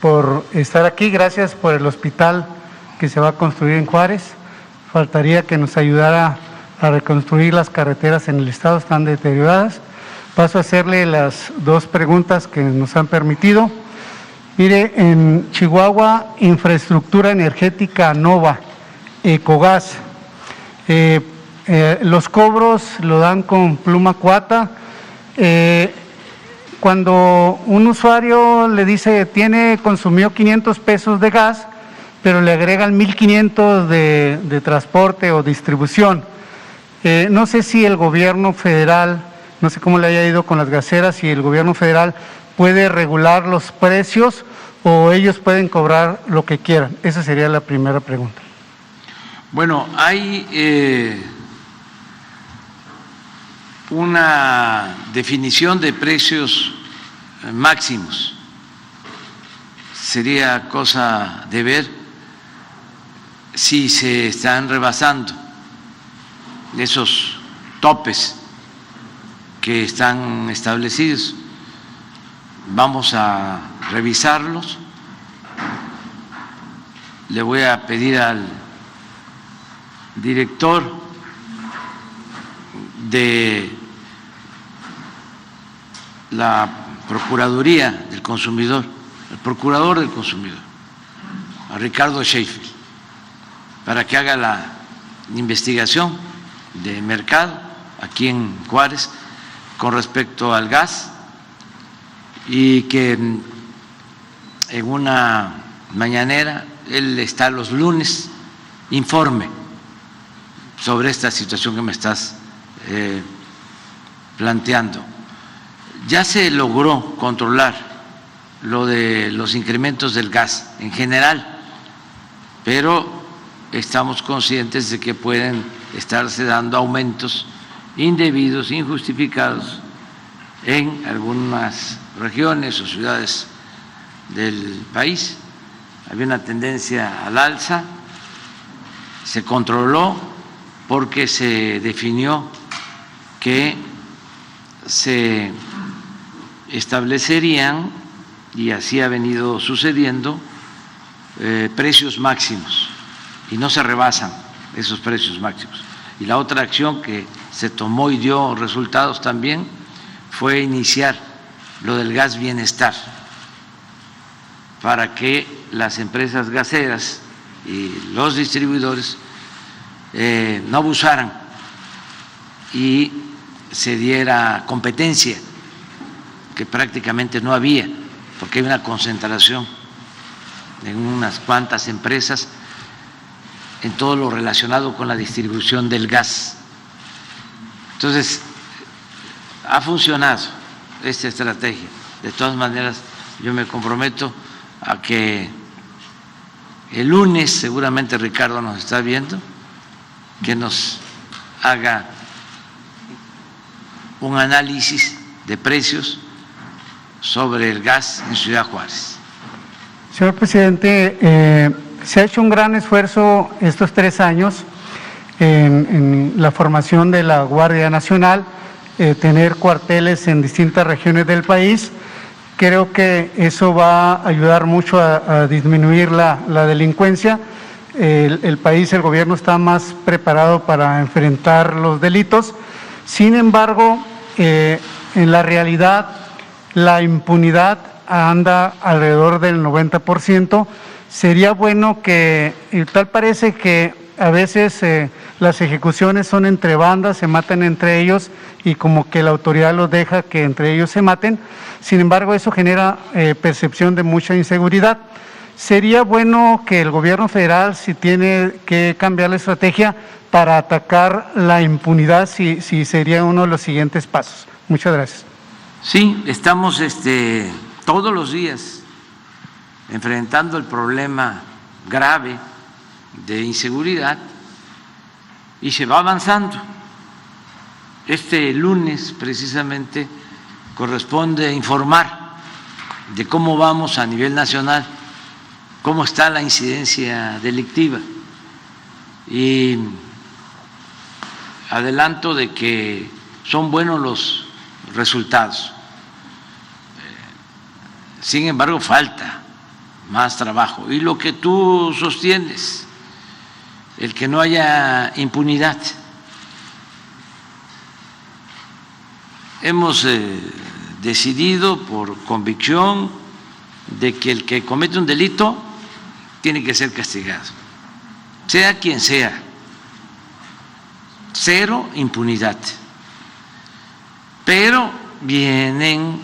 por estar aquí, gracias por el hospital que se va a construir en Juárez. Faltaría que nos ayudara a reconstruir las carreteras en el estado, están deterioradas. Paso a hacerle las dos preguntas que nos han permitido. Mire, en Chihuahua, infraestructura energética Nova, Ecogas, los cobros lo dan con pluma cuata. Cuando un usuario le dice consumió 500 pesos de gas, pero le agregan 1,500 de transporte o distribución. No sé si el gobierno federal, no sé cómo le haya ido con las gaseras, si el gobierno federal puede regular los precios o ellos pueden cobrar lo que quieran. Esa sería la primera pregunta. Bueno, hay una definición de precios máximos. Sería cosa de ver si se están rebasando esos topes que están establecidos. Vamos a revisarlos. Le voy a pedir al director de la Procuraduría del Consumidor, el Procurador del Consumidor, a Ricardo Sheffield, para que haga la investigación de mercado aquí en Juárez con respecto al gas y que en una mañanera, él está los lunes, informe sobre esta situación que me estás planteando. Ya se logró controlar lo de los incrementos del gas en general, pero estamos conscientes de que pueden estarse dando aumentos indebidos, injustificados en algunas regiones o ciudades del país. Había una tendencia al alza, se controló porque se definió que se establecerían, y así ha venido sucediendo, precios máximos y no se rebasan esos precios máximos. Y la otra acción que se tomó y dio resultados también fue iniciar lo del gas bienestar para que las empresas gaseras y los distribuidores no abusaran y se diera competencia, que prácticamente no había, porque hay una concentración en unas cuantas empresas en todo lo relacionado con la distribución del gas. Entonces, ha funcionado esta estrategia. De todas maneras, yo me comprometo a que el lunes, seguramente Ricardo nos está viendo, que nos haga un análisis de precios sobre el gas en Ciudad Juárez. Señor presidente, se ha hecho un gran esfuerzo estos 3 años en la formación de la Guardia Nacional, tener cuarteles en distintas regiones del país. Creo que eso va a ayudar mucho a disminuir la delincuencia. El país, el gobierno está más preparado para enfrentar los delitos. Sin embargo, en la realidad, la impunidad anda alrededor del 90%. Sería bueno que, y tal parece que a veces las ejecuciones son entre bandas, se matan entre ellos y como que la autoridad los deja que entre ellos se maten. Sin embargo, eso genera percepción de mucha inseguridad. Sería bueno que el gobierno federal, si tiene que cambiar la estrategia para atacar la impunidad, si sería uno de los siguientes pasos. Muchas gracias. Sí, estamos todos los días enfrentando el problema grave de inseguridad y se va avanzando. Este lunes precisamente corresponde informar de cómo vamos a nivel nacional, cómo está la incidencia delictiva, y adelanto de que son buenos los resultados. Sin embargo, falta más trabajo. Y lo que tú sostienes, el que no haya impunidad. Hemos decidido por convicción de que el que comete un delito tiene que ser castigado, sea quien sea. Cero impunidad. Pero vienen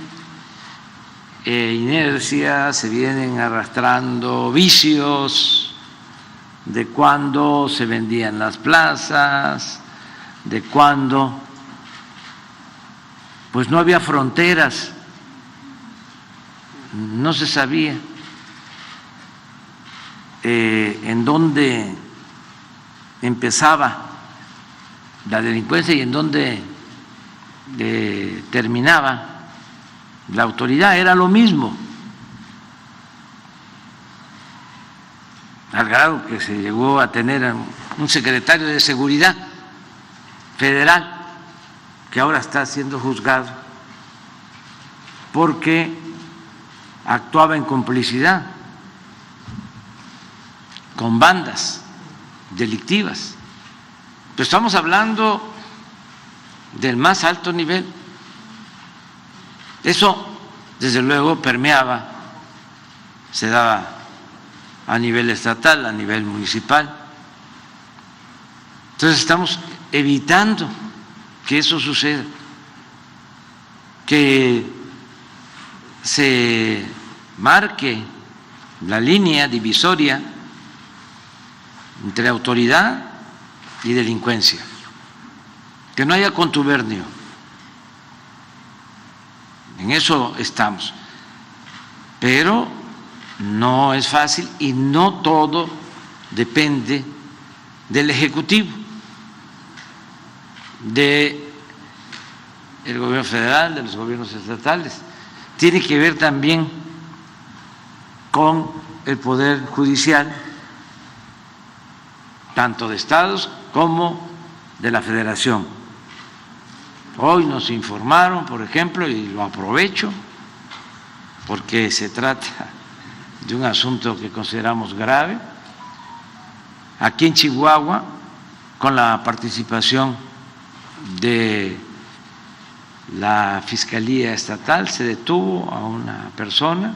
inercias, se vienen arrastrando vicios de cuando se vendían las plazas, de cuando pues no había fronteras, no se sabía en dónde empezaba la delincuencia y en dónde terminaba la autoridad, era lo mismo, al grado que se llegó a tener un secretario de Seguridad Federal que ahora está siendo juzgado porque actuaba en complicidad con bandas delictivas. Pero estamos hablando del más alto nivel. Eso, desde luego, permeaba, se daba a nivel estatal, a nivel municipal. Entonces estamos evitando que eso suceda, que se marque la línea divisoria entre autoridad y delincuencia, que no haya contubernio. En eso estamos, pero no es fácil y no todo depende del Ejecutivo, del gobierno federal, de los gobiernos estatales. Tiene que ver también con el Poder Judicial, tanto de estados como de la Federación. Hoy nos informaron, por ejemplo, y lo aprovecho porque se trata de un asunto que consideramos grave, aquí en Chihuahua, con la participación de la Fiscalía Estatal, se detuvo a una persona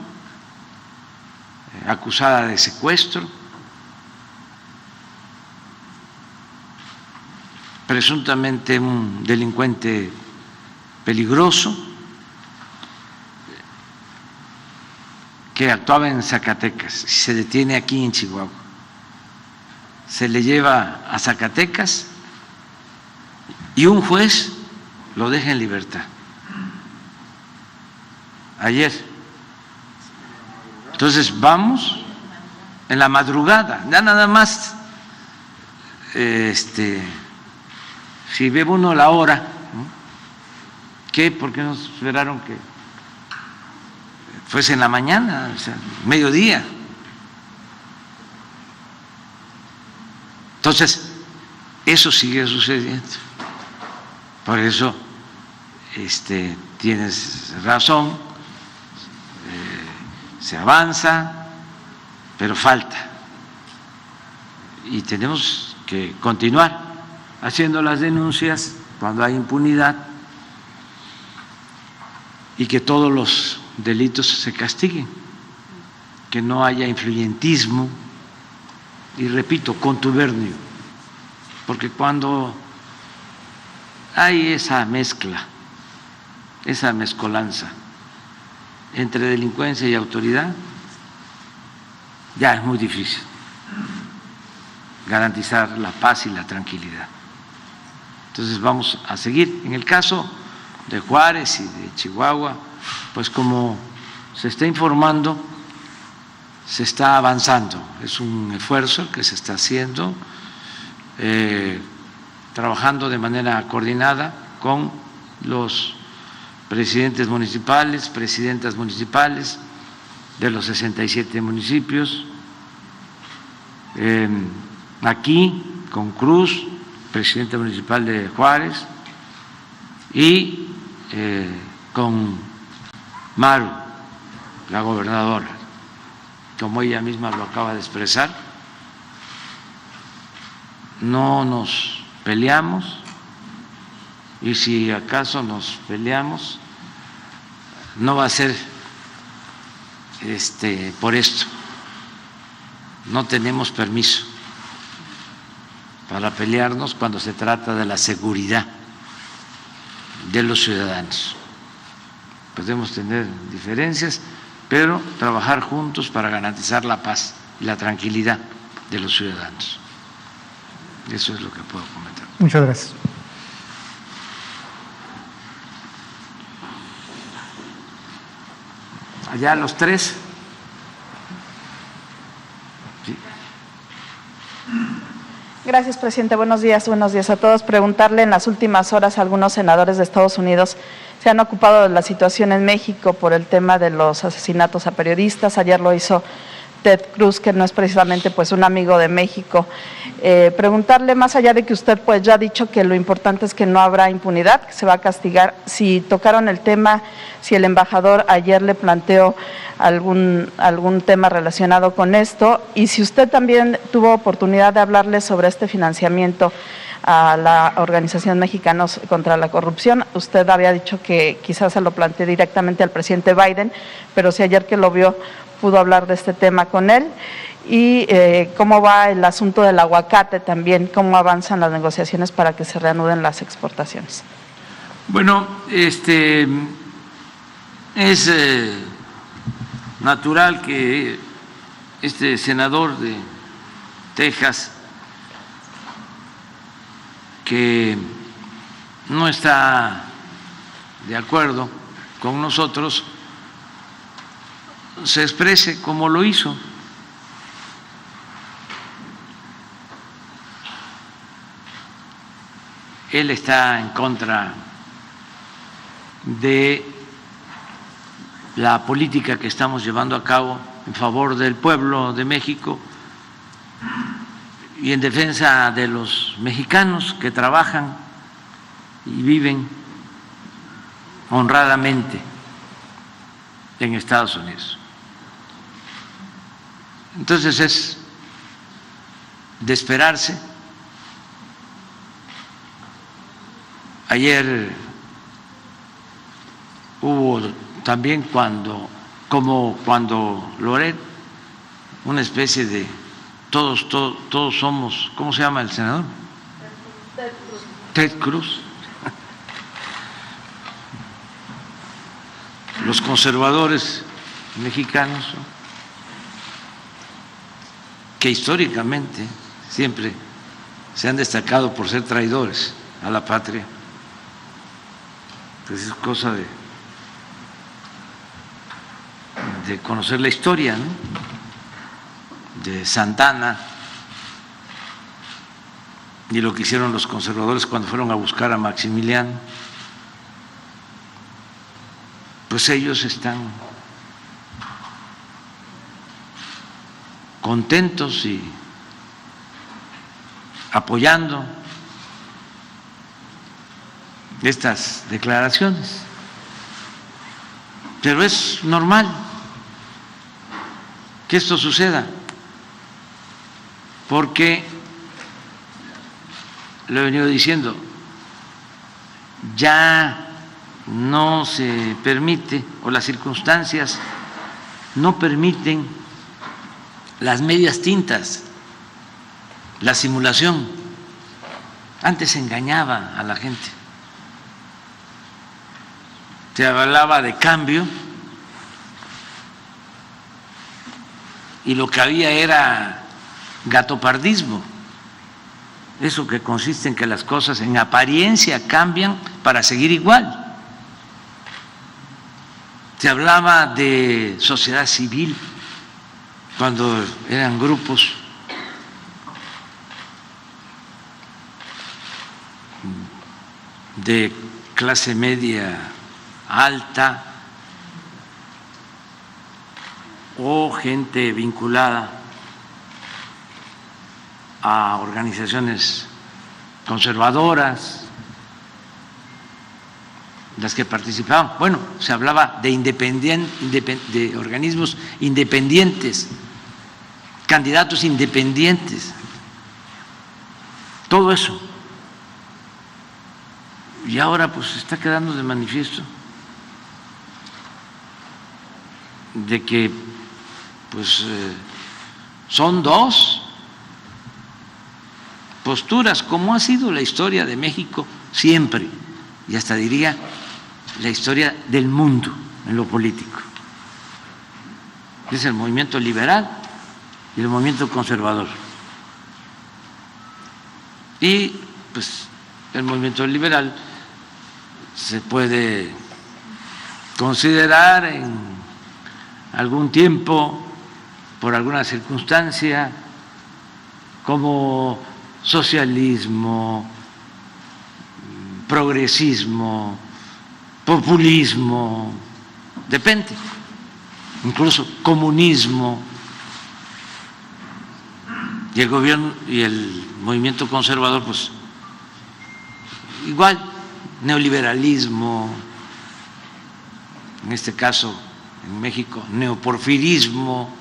acusada de secuestro, presuntamente un delincuente peligroso que actuaba en Zacatecas y se detiene aquí en Chihuahua. Se le lleva a Zacatecas y un juez lo deja en libertad ayer. Entonces vamos en la madrugada, ya nada más si ve uno la hora, ¿no? ¿Qué? ¿Por qué no esperaron que fuese en la mañana, o sea, mediodía? Entonces, eso sigue sucediendo. Por eso tienes razón, se avanza, pero falta. Y tenemos que continuar haciendo las denuncias cuando hay impunidad y que todos los delitos se castiguen, que no haya influyentismo y, repito, contubernio, porque cuando hay esa mezcla, esa mezcolanza entre delincuencia y autoridad, ya es muy difícil garantizar la paz y la tranquilidad. Entonces vamos a seguir. En el caso de Juárez y de Chihuahua, pues como se está informando, se está avanzando. Es un esfuerzo que se está haciendo, trabajando de manera coordinada con los presidentes municipales, presidentas municipales de los 67 municipios, aquí con Cruz, presidente municipal de Juárez, y con Maru, la gobernadora. como ella misma lo acaba de expresar, no nos peleamos, y si acaso nos peleamos, no va a ser por esto. No tenemos permiso para pelearnos cuando se trata de la seguridad de los ciudadanos. Podemos tener diferencias, pero trabajar juntos para garantizar la paz y la tranquilidad de los ciudadanos. Eso es lo que puedo comentar. Muchas gracias. Allá los tres. Sí. Gracias, presidente. Buenos días a todos. Preguntarle, en las últimas horas algunos senadores de Estados Unidos se han ocupado de la situación en México por el tema de los asesinatos a periodistas. Ayer lo hizo Ted Cruz, que no es precisamente pues un amigo de México. Preguntarle, más allá de que usted pues ya ha dicho que lo importante es que no habrá impunidad, que se va a castigar, si tocaron el tema, si el embajador ayer le planteó algún tema relacionado con esto, y si usted también tuvo oportunidad de hablarle sobre este financiamiento a la Organización Mexicanos contra la Corrupción. Usted había dicho que quizás se lo planteé directamente al presidente Biden, pero si ayer que lo vio pudo hablar de este tema con él. Y cómo va el asunto del aguacate también, cómo avanzan las negociaciones para que se reanuden las exportaciones. Bueno, es natural que este senador de Texas, que no está de acuerdo con nosotros, se exprese como lo hizo. Él está en contra de la política que estamos llevando a cabo en favor del pueblo de México y en defensa de los mexicanos que trabajan y viven honradamente en Estados Unidos. Entonces es de esperarse. Ayer hubo también como cuando Loret, una especie de todos somos, ¿cómo se llama el senador? Ted Cruz. Los conservadores mexicanos, que históricamente siempre se han destacado por ser traidores a la patria. Entonces es cosa de conocer la historia, ¿no? De Santana y lo que hicieron los conservadores cuando fueron a buscar a Maximiliano. Pues ellos están contentos y apoyando estas declaraciones, pero es normal que esto suceda, porque lo he venido diciendo, ya no se permite, o las circunstancias no permiten las medias tintas, la simulación. Antes se engañaba a la gente, se hablaba de cambio y lo que había era gatopardismo, eso que consiste en que las cosas en apariencia cambian para seguir igual. Se hablaba de sociedad civil cuando eran grupos de clase media alta o gente vinculada a organizaciones conservadoras, las que participaban. Bueno, se hablaba de organismos independientes candidatos independientes, todo eso. Y ahora pues está quedando de manifiesto de que pues son dos posturas, como ha sido la historia de México siempre, y hasta diría la historia del mundo en lo político. Es el movimiento liberal y el movimiento conservador. Y pues el movimiento liberal se puede considerar en algún tiempo, por alguna circunstancia, como socialismo, progresismo, populismo, depende, incluso comunismo. Y el gobierno y el movimiento conservador, pues igual, neoliberalismo, en este caso en México, neoporfirismo,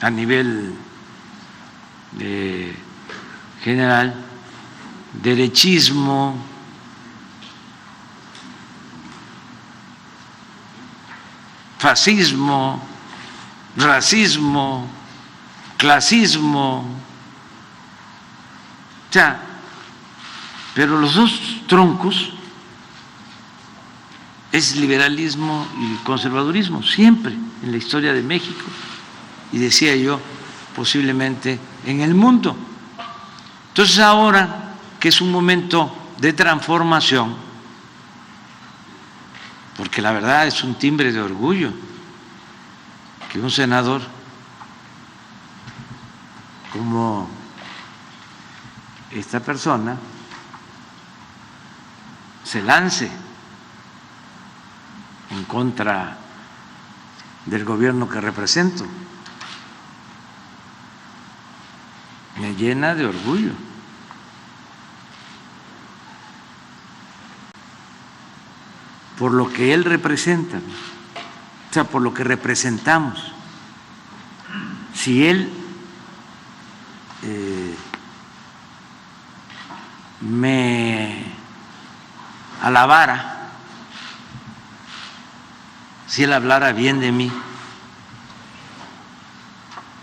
a nivel general, derechismo, fascismo, racismo, clasismo, o sea, pero los dos troncos es liberalismo y conservadurismo, siempre en la historia de México, y decía yo, posiblemente en el mundo. Entonces ahora que es un momento de transformación, porque la verdad es un timbre de orgullo que un senador como esta persona se lance en contra del gobierno que represento. Me llena de orgullo. Por lo que él representa, o sea, por lo que representamos. Si él me alabara, si él hablara bien de mí,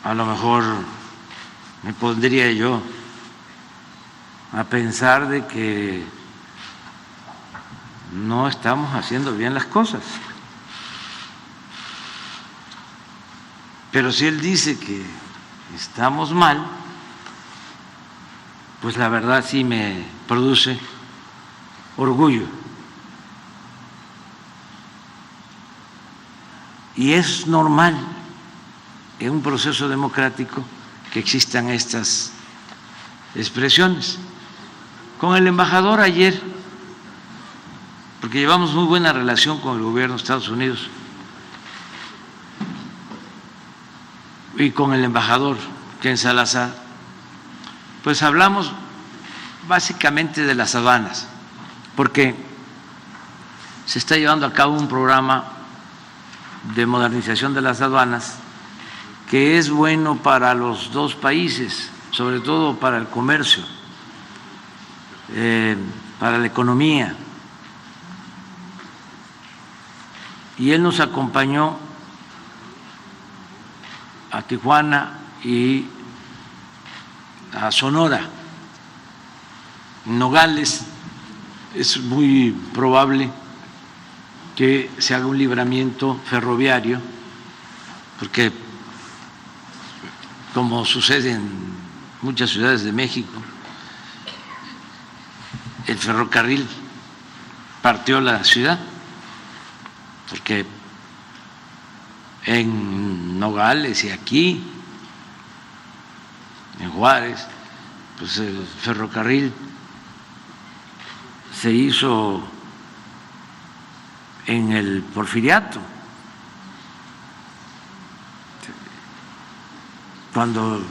a lo mejor me pondría yo a pensar de que no estamos haciendo bien las cosas. Pero si él dice que estamos mal, pues la verdad sí me produce orgullo. Y es normal en un proceso democrático que existan estas expresiones. Con el embajador ayer, porque llevamos muy buena relación con el gobierno de Estados Unidos y con el embajador Ken Salazar, pues hablamos básicamente de las aduanas, porque se está llevando a cabo un programa de modernización de las aduanas que es bueno para los dos países, sobre todo para el comercio, para la economía. Y él nos acompañó a Tijuana y a Sonora. En Nogales es muy probable que se haga un libramiento ferroviario, porque como sucede en muchas ciudades de México, el ferrocarril partió la ciudad, porque en Nogales y aquí, en Juárez, pues el ferrocarril se hizo en el Porfiriato, cuando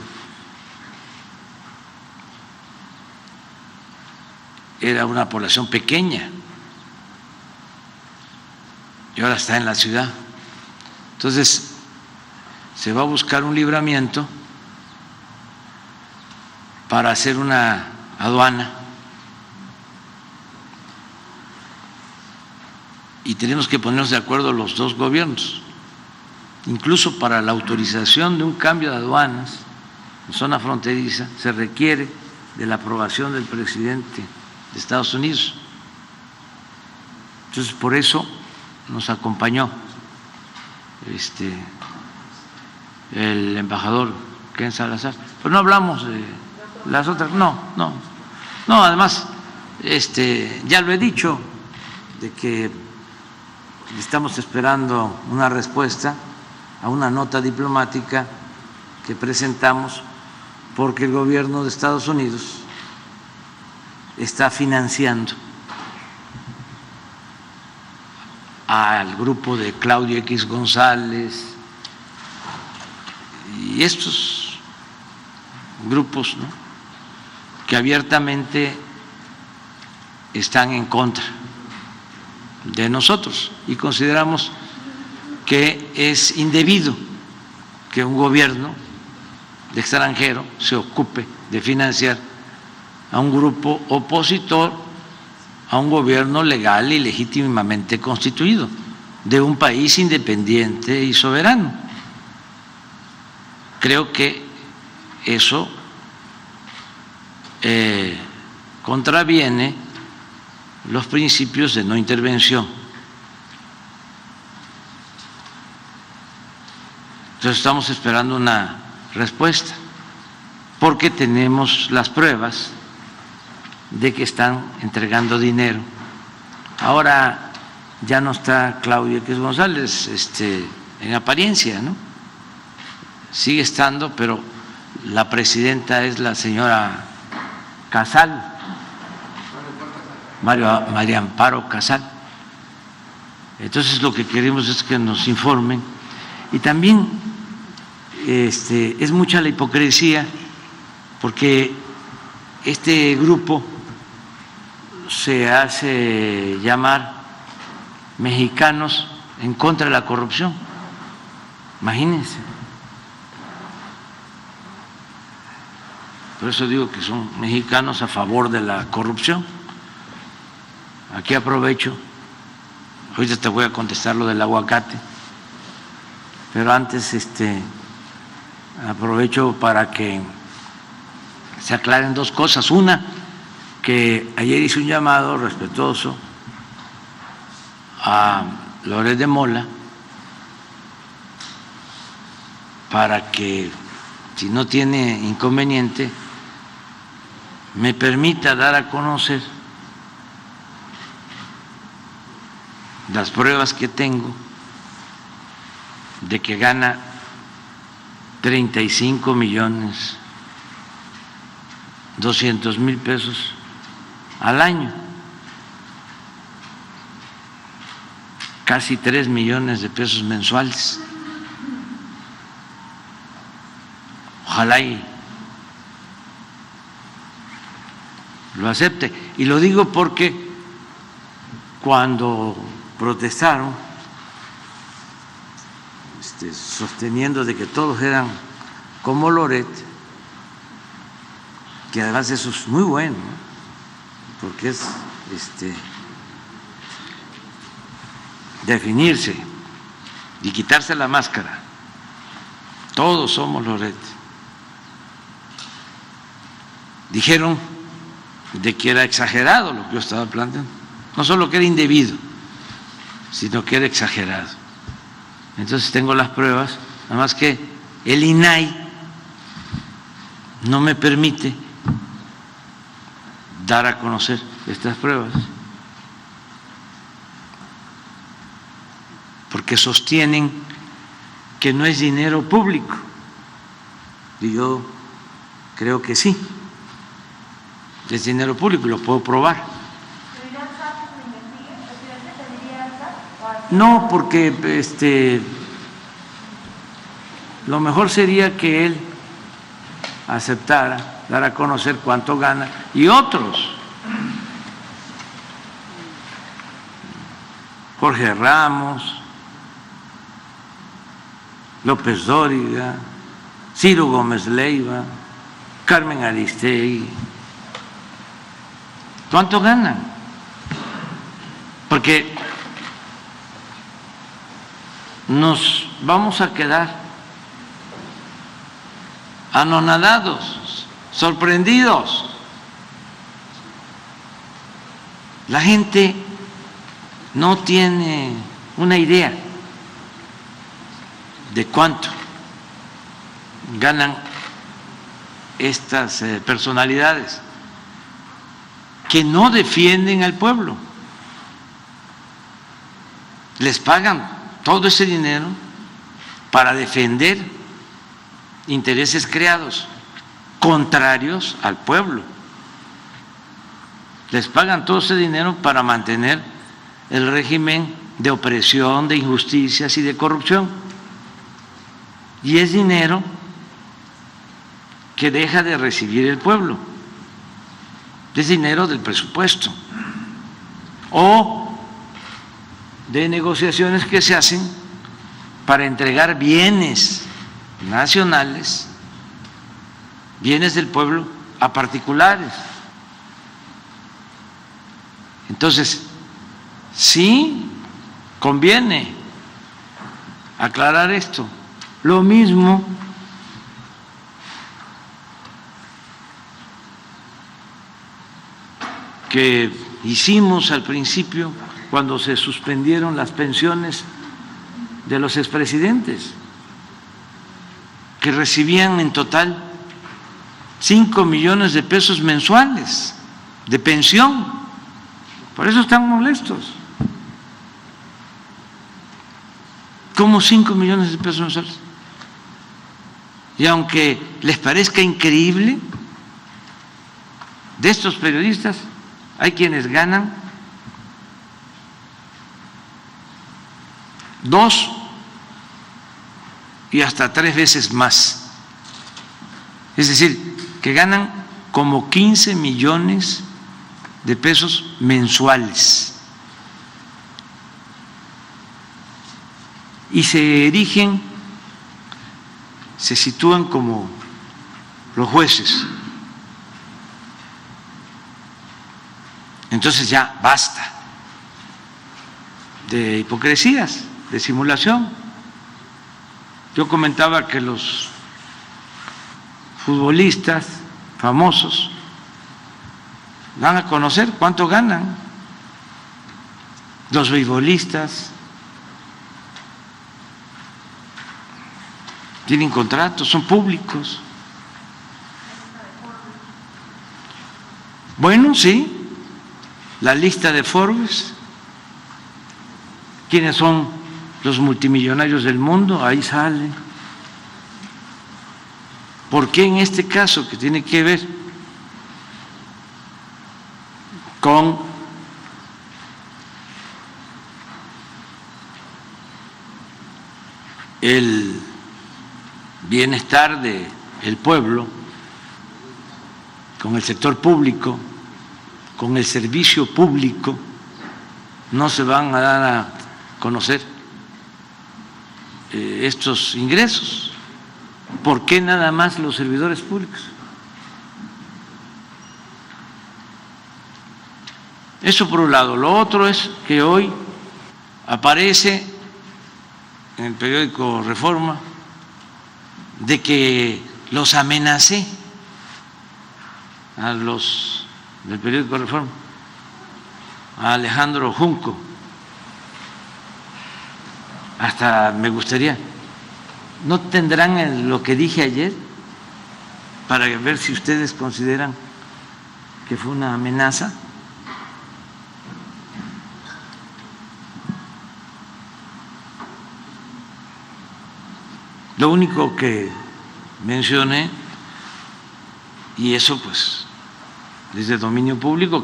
era una población pequeña y ahora está en la ciudad. Entonces, se va a buscar un libramiento para hacer una aduana y tenemos que ponernos de acuerdo los dos gobiernos, incluso para la autorización de un cambio de aduanas en zona fronteriza se requiere de la aprobación del presidente de Estados Unidos. Entonces, por eso nos acompañó el embajador Ken Salazar. Pero no hablamos de las otras, no, además, ya lo he dicho, de que estamos esperando una respuesta a una nota diplomática que presentamos porque el gobierno de Estados Unidos está financiando al grupo de Claudio X González y estos grupos, ¿no?, que abiertamente están en contra de nosotros y consideramos que es indebido que un gobierno de extranjero se ocupe de financiar a un grupo opositor a un gobierno legal y legítimamente constituido de un país independiente y soberano. Creo que eso contraviene los principios de no intervención. Entonces estamos esperando una respuesta porque tenemos las pruebas de que están entregando dinero. Ahora ya no está Claudio X González en apariencia, ¿no? Sigue estando, pero la presidenta es la señora Casal, María Amparo Casal. Entonces lo que queremos es que nos informen y también es mucha la hipocresía porque este grupo se hace llamar Mexicanos en contra de la corrupción. Imagínense. Por eso digo que son mexicanos a favor de la corrupción. Aquí aprovecho, ahorita te voy a contestar lo del aguacate, pero antes aprovecho para que se aclaren dos cosas. Una, que ayer hice un llamado respetuoso a Loret de Mola para que, si no tiene inconveniente, me permita dar a conocer las pruebas que tengo de que gana 35.200.000 pesos al año, casi 3 millones de pesos mensuales. Ojalá y lo acepte. Y lo digo porque cuando protestaron, sosteniendo de que todos eran como Loret, que además eso es muy bueno, ¿no?, porque es definirse y quitarse la máscara. Todos somos Loret. Dijeron de que era exagerado lo que yo estaba planteando, no solo que era indebido, sino que era exagerado. Entonces tengo las pruebas, nada más que el INAI no me permite dar a conocer estas pruebas, porque sostienen que no es dinero público, y yo creo que sí, es dinero público y lo puedo probar. No, porque lo mejor sería que él aceptara dar a conocer cuánto gana y otros. Jorge Ramos, López Dóriga, Ciro Gómez Leiva, Carmen Aristegui. ¿Cuánto ganan? Porque nos vamos a quedar anonadados, sorprendidos. La gente no tiene una idea de cuánto ganan estas personalidades que no defienden al pueblo. Les pagan todo ese dinero para defender intereses creados contrarios al pueblo. Les pagan todo ese dinero para mantener el régimen de opresión, de injusticias y de corrupción. Y es dinero que deja de recibir el pueblo. Es dinero del presupuesto o de negociaciones que se hacen para entregar bienes nacionales, bienes del pueblo, a particulares. Entonces, sí conviene aclarar esto. Lo mismo que hicimos al principio cuando se suspendieron las pensiones de los expresidentes, que recibían en total 5 millones de pesos mensuales de pensión. Por eso están molestos. ¿Cómo 5 millones de pesos mensuales? Y aunque les parezca increíble, de estos periodistas hay quienes ganan 2 y hasta 3 veces más. Es decir, que ganan como 15 millones de pesos mensuales. Y se erigen, se sitúan como los jueces. Entonces ya basta de hipocresías, de simulación. Yo comentaba que los futbolistas famosos van a conocer cuánto ganan, los beisbolistas tienen contratos, son públicos. Bueno, sí, la lista de Forbes, quiénes son los multimillonarios del mundo, ahí sale. ¿Por qué en este caso, que tiene que ver con el bienestar del pueblo, con el sector público, con el servicio público, no se van a dar a conocer estos ingresos? ¿Por qué nada más los servidores públicos? Eso por un lado. Lo otro es que hoy aparece en el periódico Reforma de que los amenacé a los del periódico Reforma, a Alejandro Junco. Hasta me gustaría, ¿no tendrán lo que dije ayer para ver si ustedes consideran que fue una amenaza? Lo único que mencioné, y eso pues desde dominio público,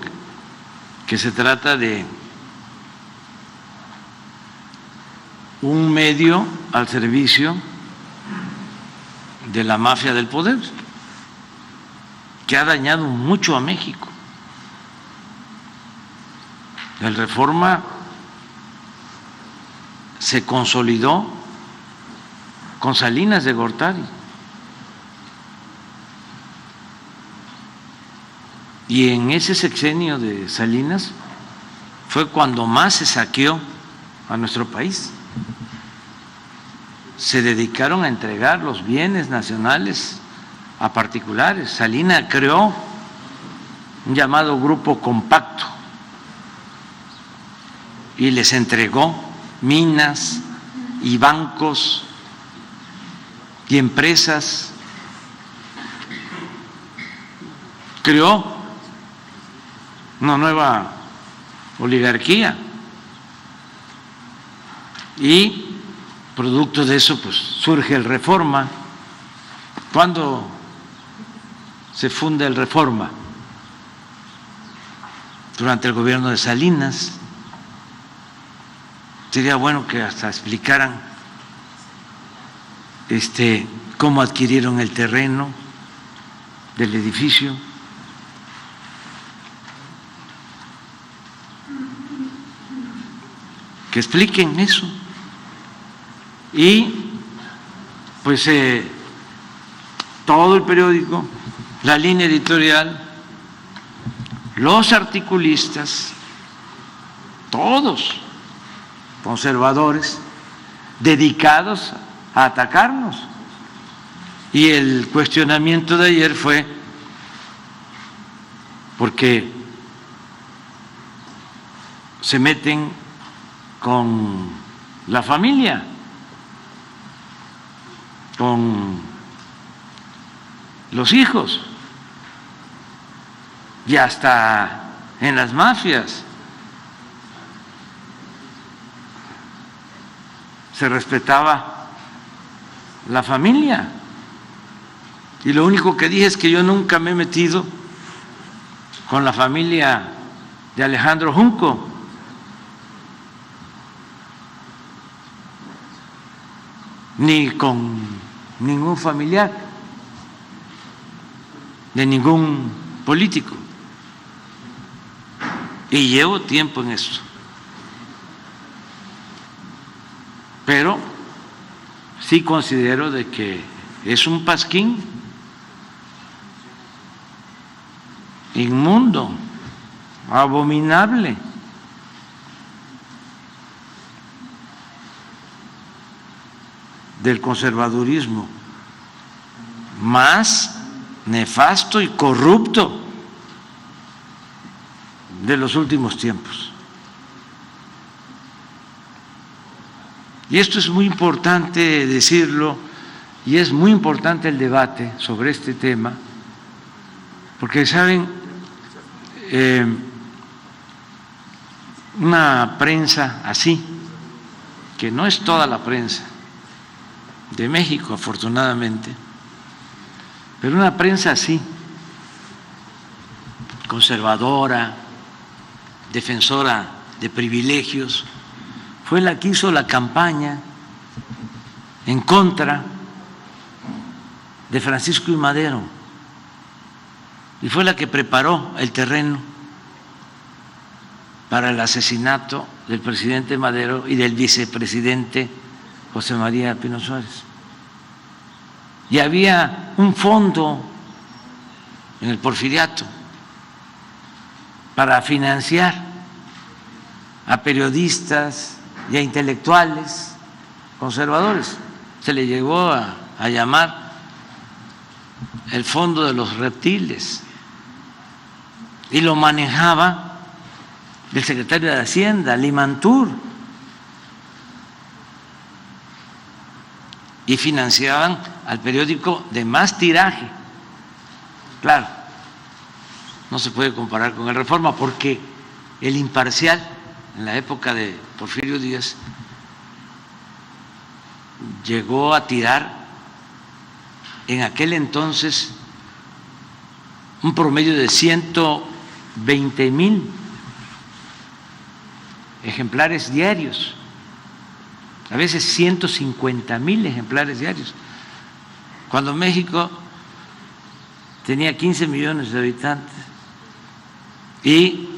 que se trata de un medio al servicio de la mafia del poder, que ha dañado mucho a México. El Reforma se consolidó con Salinas de Gortari. Y en ese sexenio de Salinas fue cuando más se saqueó a nuestro país. Se dedicaron a entregar los bienes nacionales a particulares. Salinas creó un llamado Grupo Compacto y les entregó minas y bancos y empresas. Creó una nueva oligarquía y producto de eso pues surge el Reforma. ¿Cuándo se funda el Reforma? Durante el gobierno de Salinas. Sería bueno que hasta explicaran cómo adquirieron el terreno del edificio. Que expliquen eso. Y pues todo el periódico, la línea editorial, los articulistas, todos conservadores, dedicados a atacarnos. Y el cuestionamiento de ayer fue porque se meten con la familia, con los hijos y hasta en las mafias. Se respetaba la familia y lo único que dije es que yo nunca me he metido con la familia de Alejandro Junco. Ni con ningún familiar de ningún político. Y llevo tiempo en esto. Pero sí considero de que es un pasquín inmundo, abominable. Del conservadurismo más nefasto y corrupto de los últimos tiempos. Y esto es muy importante decirlo, y es muy importante el debate sobre este tema, porque saben, una prensa así, que no es toda la prensa de México, afortunadamente, pero una prensa así, conservadora, defensora de privilegios, fue la que hizo la campaña en contra de Francisco I. Madero y fue la que preparó el terreno para el asesinato del presidente Madero y del vicepresidente José María Pino Suárez. Y había un fondo en el Porfiriato para financiar a periodistas y a intelectuales conservadores. Se le llegó a llamar el Fondo de los Reptiles y lo manejaba el secretario de Hacienda, Limantur, y financiaban al periódico de más tiraje. Claro, no se puede comparar con el Reforma porque el Imparcial, en la época de Porfirio Díaz, llegó a tirar en aquel entonces un promedio de 120,000 ejemplares diarios, a veces 150,000 ejemplares diarios, cuando México tenía 15 millones de habitantes y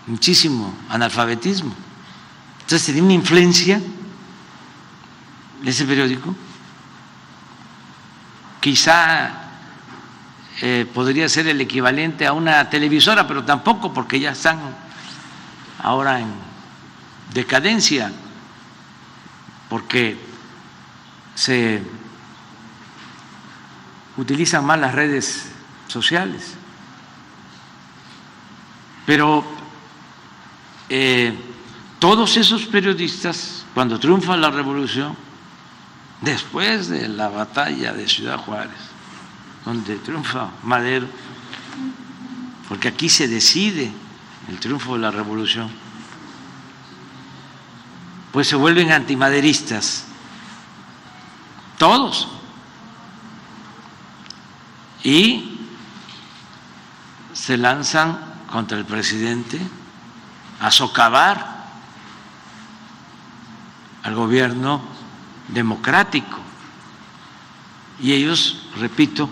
muchísimo analfabetismo. Entonces tenía una influencia ese periódico quizá podría ser el equivalente a una televisora, pero tampoco, porque ya están ahora en decadencia, porque se utilizan más las redes sociales. Pero todos esos periodistas, cuando triunfa la revolución, después de la batalla de Ciudad Juárez, donde triunfa Madero, porque aquí se decide el triunfo de la revolución, pues se vuelven antimaderistas, todos, y se lanzan contra el presidente a socavar al gobierno democrático. Y ellos, repito,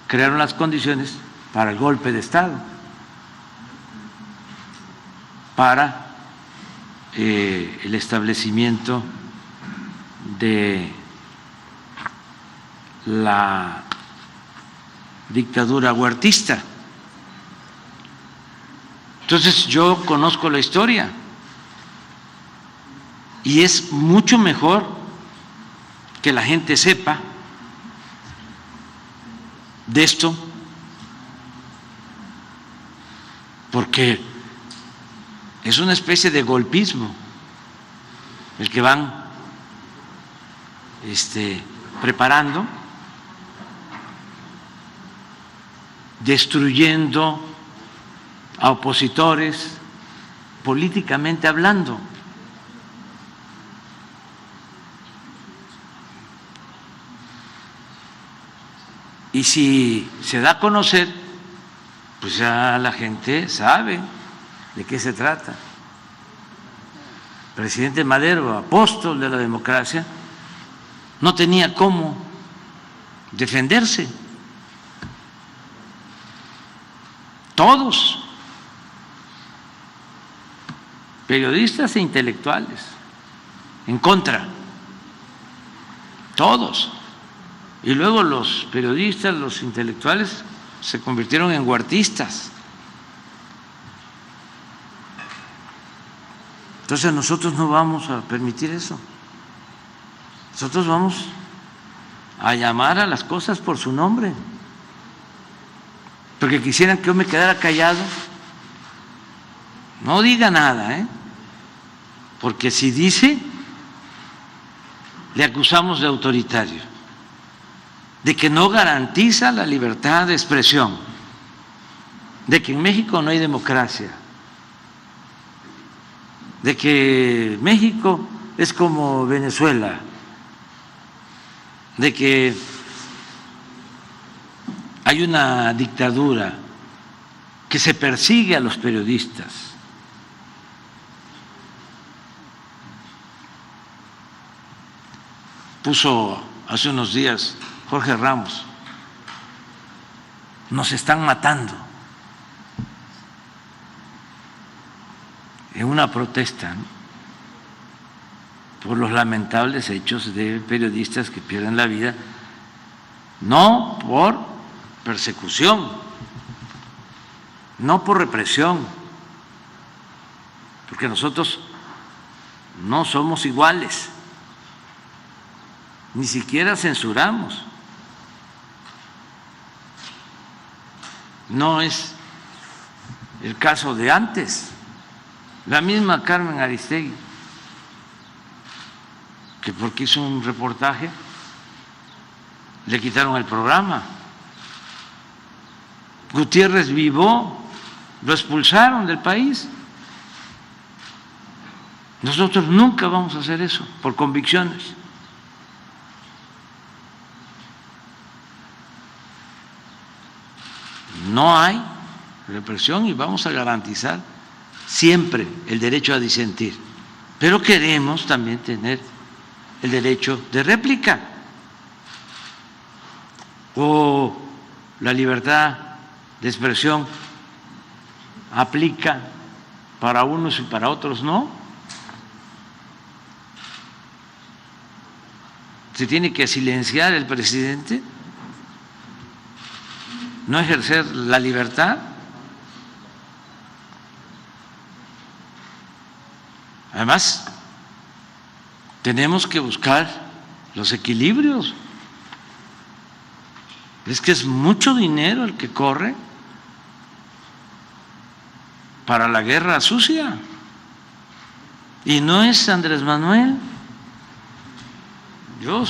crearon las condiciones para el golpe de Estado, para el establecimiento de la dictadura huertista. Entonces yo conozco la historia y es mucho mejor que la gente sepa de esto, porque es una especie de golpismo el que van preparando, destruyendo a opositores políticamente hablando. Y si se da a conocer, pues ya la gente sabe de qué se trata. El presidente Madero, apóstol de la democracia, no tenía cómo defenderse. Todos, periodistas e intelectuales, en contra, todos. Y luego los periodistas, los intelectuales, se convirtieron en huertistas. Entonces nosotros no vamos a permitir eso. Nosotros vamos a llamar a las cosas por su nombre. Porque quisieran que yo me quedara callado. No diga nada, porque si dice, le acusamos de autoritario, de que no garantiza la libertad de expresión, de que en México no hay democracia, de que México es como Venezuela, de que hay una dictadura, que se persigue a los periodistas. Puso hace unos días Jorge Ramos, nos están matando, en una protesta, ¿no?, por los lamentables hechos de periodistas que pierden la vida, no por persecución, no por represión, porque nosotros no somos iguales, ni siquiera censuramos. No es el caso de antes. La misma Carmen Aristegui, que porque hizo un reportaje le quitaron el programa. Gutiérrez Vivó lo expulsaron del país. Nosotros nunca vamos a hacer eso por convicciones. No hay represión y vamos a garantizar siempre el derecho a disentir, pero queremos también tener el derecho de réplica o la libertad de expresión aplica para unos y para otros no. ¿Se tiene que silenciar el presidente no ejercer la libertad. Además, tenemos que buscar los equilibrios. Es que es mucho dinero el que corre para la guerra sucia. Y no es Andrés Manuel. Yo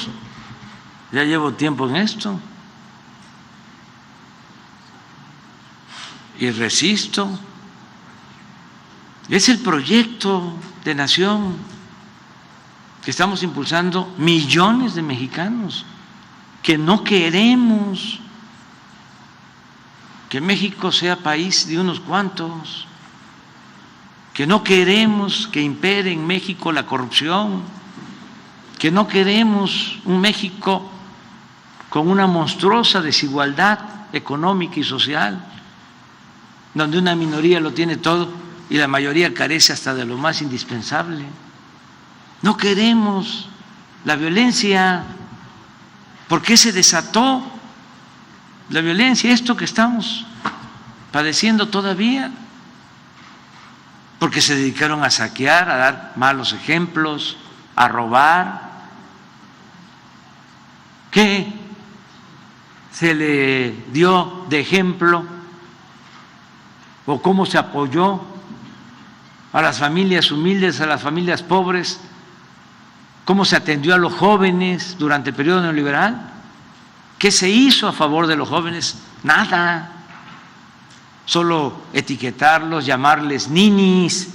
ya llevo tiempo en esto y resisto. Es el proyecto de nación que estamos impulsando millones de mexicanos, que no queremos que México sea país de unos cuantos, que no queremos que impere en México la corrupción, que no queremos un México con una monstruosa desigualdad económica y social, donde una minoría lo tiene todo y la mayoría carece hasta de lo más indispensable. No queremos la violencia. ¿Por qué se desató la violencia? Esto que estamos padeciendo todavía. Porque se dedicaron a saquear, a dar malos ejemplos, a robar. ¿Qué se le dio de ejemplo? ¿O cómo se apoyó a las familias humildes, a las familias pobres? ¿Cómo se atendió a los jóvenes durante el periodo neoliberal? ¿Qué se hizo a favor de los jóvenes? Nada. Solo etiquetarlos, llamarles ninis,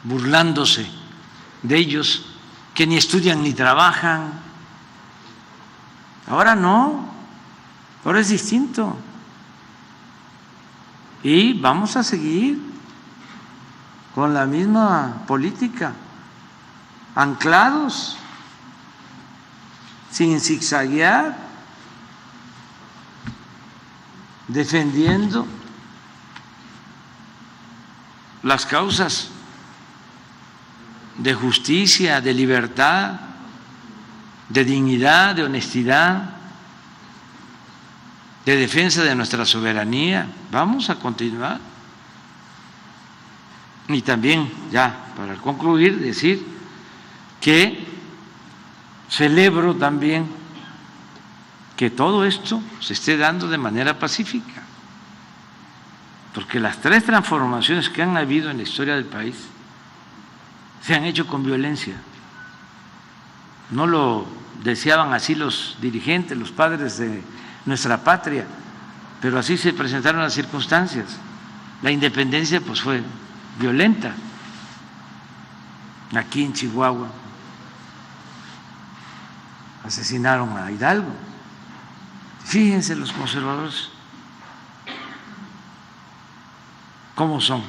burlándose de ellos, que ni estudian ni trabajan. Ahora no, ahora es distinto. Y vamos a seguir con la misma política, anclados, sin zigzaguear, defendiendo las causas de justicia, de libertad, de dignidad, de honestidad, de defensa de nuestra soberanía. Vamos a continuar. Y también, ya para concluir, decir que celebro también que todo esto se esté dando de manera pacífica, porque las 3 transformaciones que han habido en la historia del país se han hecho con violencia. No lo deseaban así los dirigentes, los padres de nuestra patria, pero así se presentaron las circunstancias. La independencia pues fue violenta. Aquí en Chihuahua asesinaron a Hidalgo. Fíjense los conservadores cómo son.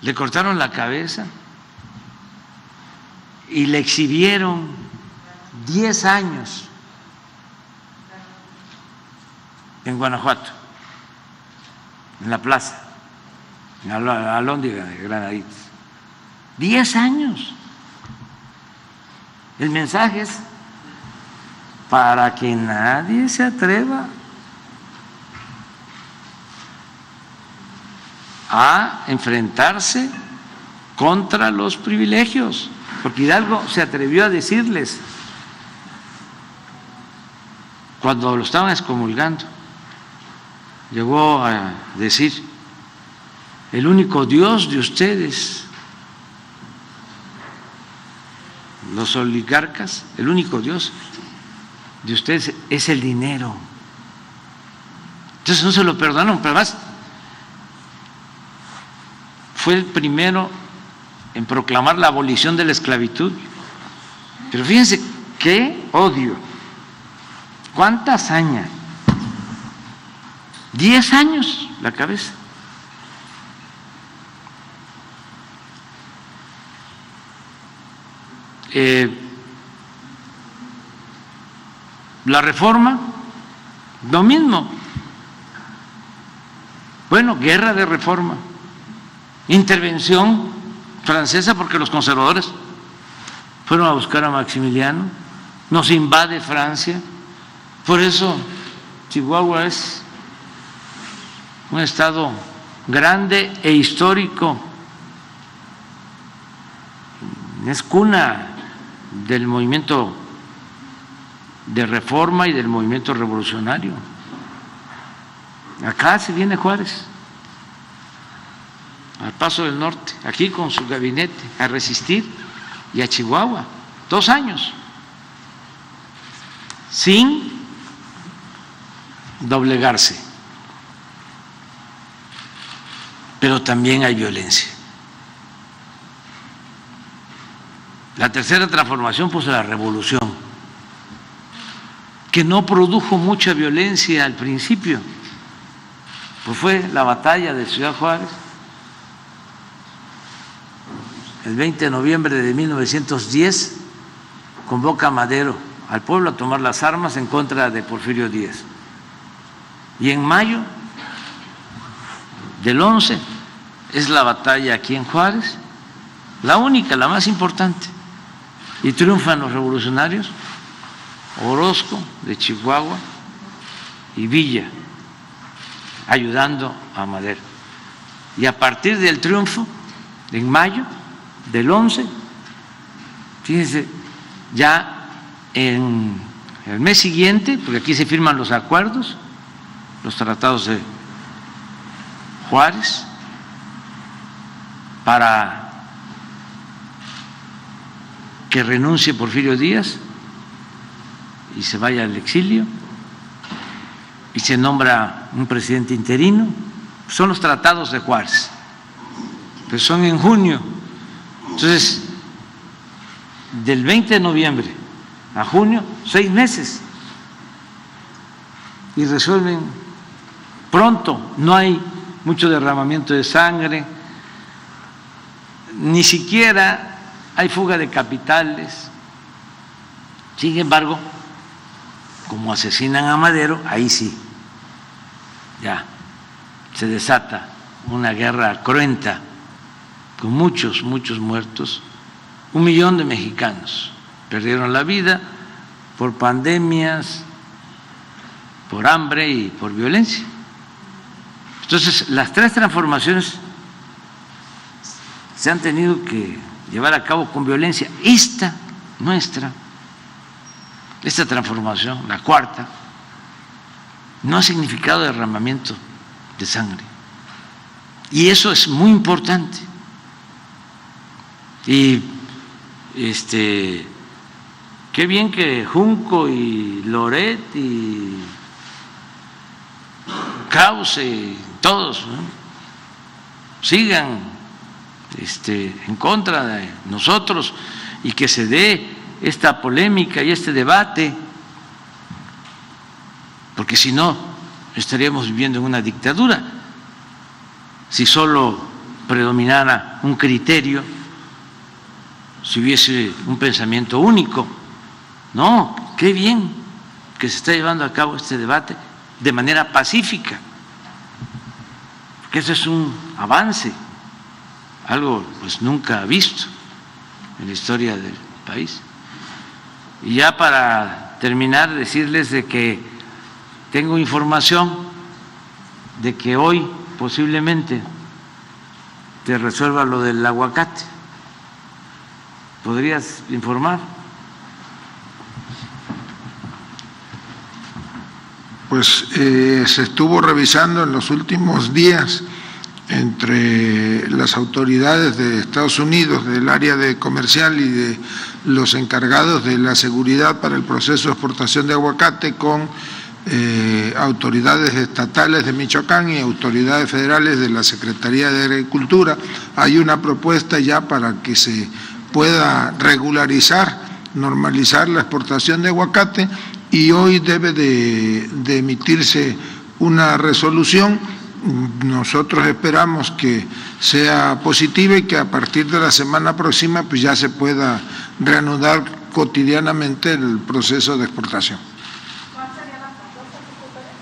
Le cortaron la cabeza y le exhibieron 10 años en Guanajuato, en la plaza, en Alhóndiga de Granaditas. 10 años. El mensaje es para que nadie se atreva a enfrentarse contra los privilegios, porque Hidalgo se atrevió a decirles cuando lo estaban excomulgando, llegó a decir: el único Dios de ustedes, los oligarcas, el único Dios de ustedes es el dinero. Entonces no se lo perdonaron, pero además fue el primero en proclamar la abolición de la esclavitud. Pero fíjense qué odio, cuánta hazaña. 10 años la cabeza. La reforma, lo mismo. Bueno, guerra de reforma, intervención francesa porque los conservadores fueron a buscar a Maximiliano, nos invade Francia, por eso Chihuahua es un estado grande e histórico, es cuna del movimiento de reforma y del movimiento revolucionario. Acá se viene Juárez, al Paso del Norte, aquí con su gabinete, a resistir, y a Chihuahua, 2 años, sin doblegarse. Pero también hay violencia. La tercera transformación, pues la revolución, que no produjo mucha violencia al principio, pues fue la batalla de Ciudad Juárez, el 20 de noviembre de 1910, convoca a Madero al pueblo a tomar las armas en contra de Porfirio Díaz. Y en mayo del 11 es la batalla aquí en Juárez, la única, la más importante, y triunfan los revolucionarios, Orozco de Chihuahua y Villa, ayudando a Madero. Y a partir del triunfo, en mayo del 11, fíjense, ya en el mes siguiente, porque aquí se firman los acuerdos, los tratados de Juárez, para que renuncie Porfirio Díaz y se vaya al exilio, y se nombra un presidente interino. Son los tratados de Juárez, pero son en junio. Entonces, del 20 de noviembre a junio, 6 meses, y resuelven pronto, no hay mucho derramamiento de sangre, ni siquiera hay fuga de capitales. Sin embargo, como asesinan a Madero, ahí sí, ya se desata una guerra cruenta con muchos muertos. 1 millón de mexicanos perdieron la vida por pandemias, por hambre y por violencia. Entonces, las 3 transformaciones se han tenido que llevar a cabo con violencia. Esta nuestra, esta transformación, la cuarta, no ha significado derramamiento de sangre, y eso es muy importante. Y qué bien que Junco y Loret y Krause y todos, ¿no?, sigan en contra de nosotros, y que se dé esta polémica y este debate, porque si no estaríamos viviendo en una dictadura, si solo predominara un criterio, si hubiese un pensamiento único. No, qué bien que se está llevando a cabo este debate de manera pacífica, porque eso es un avance, algo pues nunca visto en la historia del país. Y ya para terminar, decirles de que tengo información de que hoy posiblemente te resuelva lo del aguacate. ¿Podrías informar? Pues se estuvo revisando en los últimos días entre las autoridades de Estados Unidos, del área de comercial y de los encargados de la seguridad para el proceso de exportación de aguacate, con autoridades estatales de Michoacán y autoridades federales de la Secretaría de Agricultura. Hay una propuesta ya para que se pueda regularizar, normalizar la exportación de aguacate, y hoy debe de emitirse una resolución. Nosotros esperamos que sea positiva y que a partir de la semana próxima pues ya se pueda reanudar cotidianamente el proceso de exportación. ¿Cuál sería la propuesta, secretario?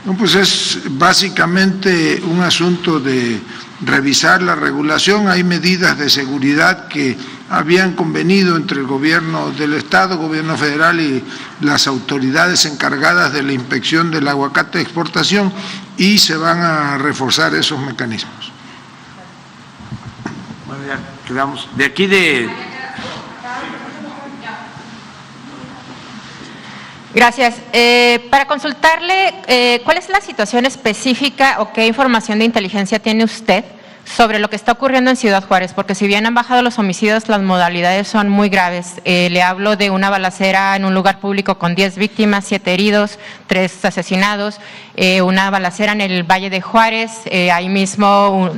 No, pues es básicamente un asunto de revisar la regulación. Hay medidas de seguridad que habían convenido entre el gobierno del Estado, gobierno federal y las autoridades encargadas de la inspección del aguacate de exportación, y se van a reforzar esos mecanismos. Bueno, ya quedamos. De aquí de... Gracias. Para consultarle, ¿cuál es la situación específica o qué información de inteligencia tiene usted sobre lo que está ocurriendo en Ciudad Juárez? Porque si bien han bajado los homicidios, las modalidades son muy graves. Le hablo de una balacera en un lugar público con 10 víctimas, 7 heridos, 3 asesinados, una balacera en el Valle de Juárez, ahí mismo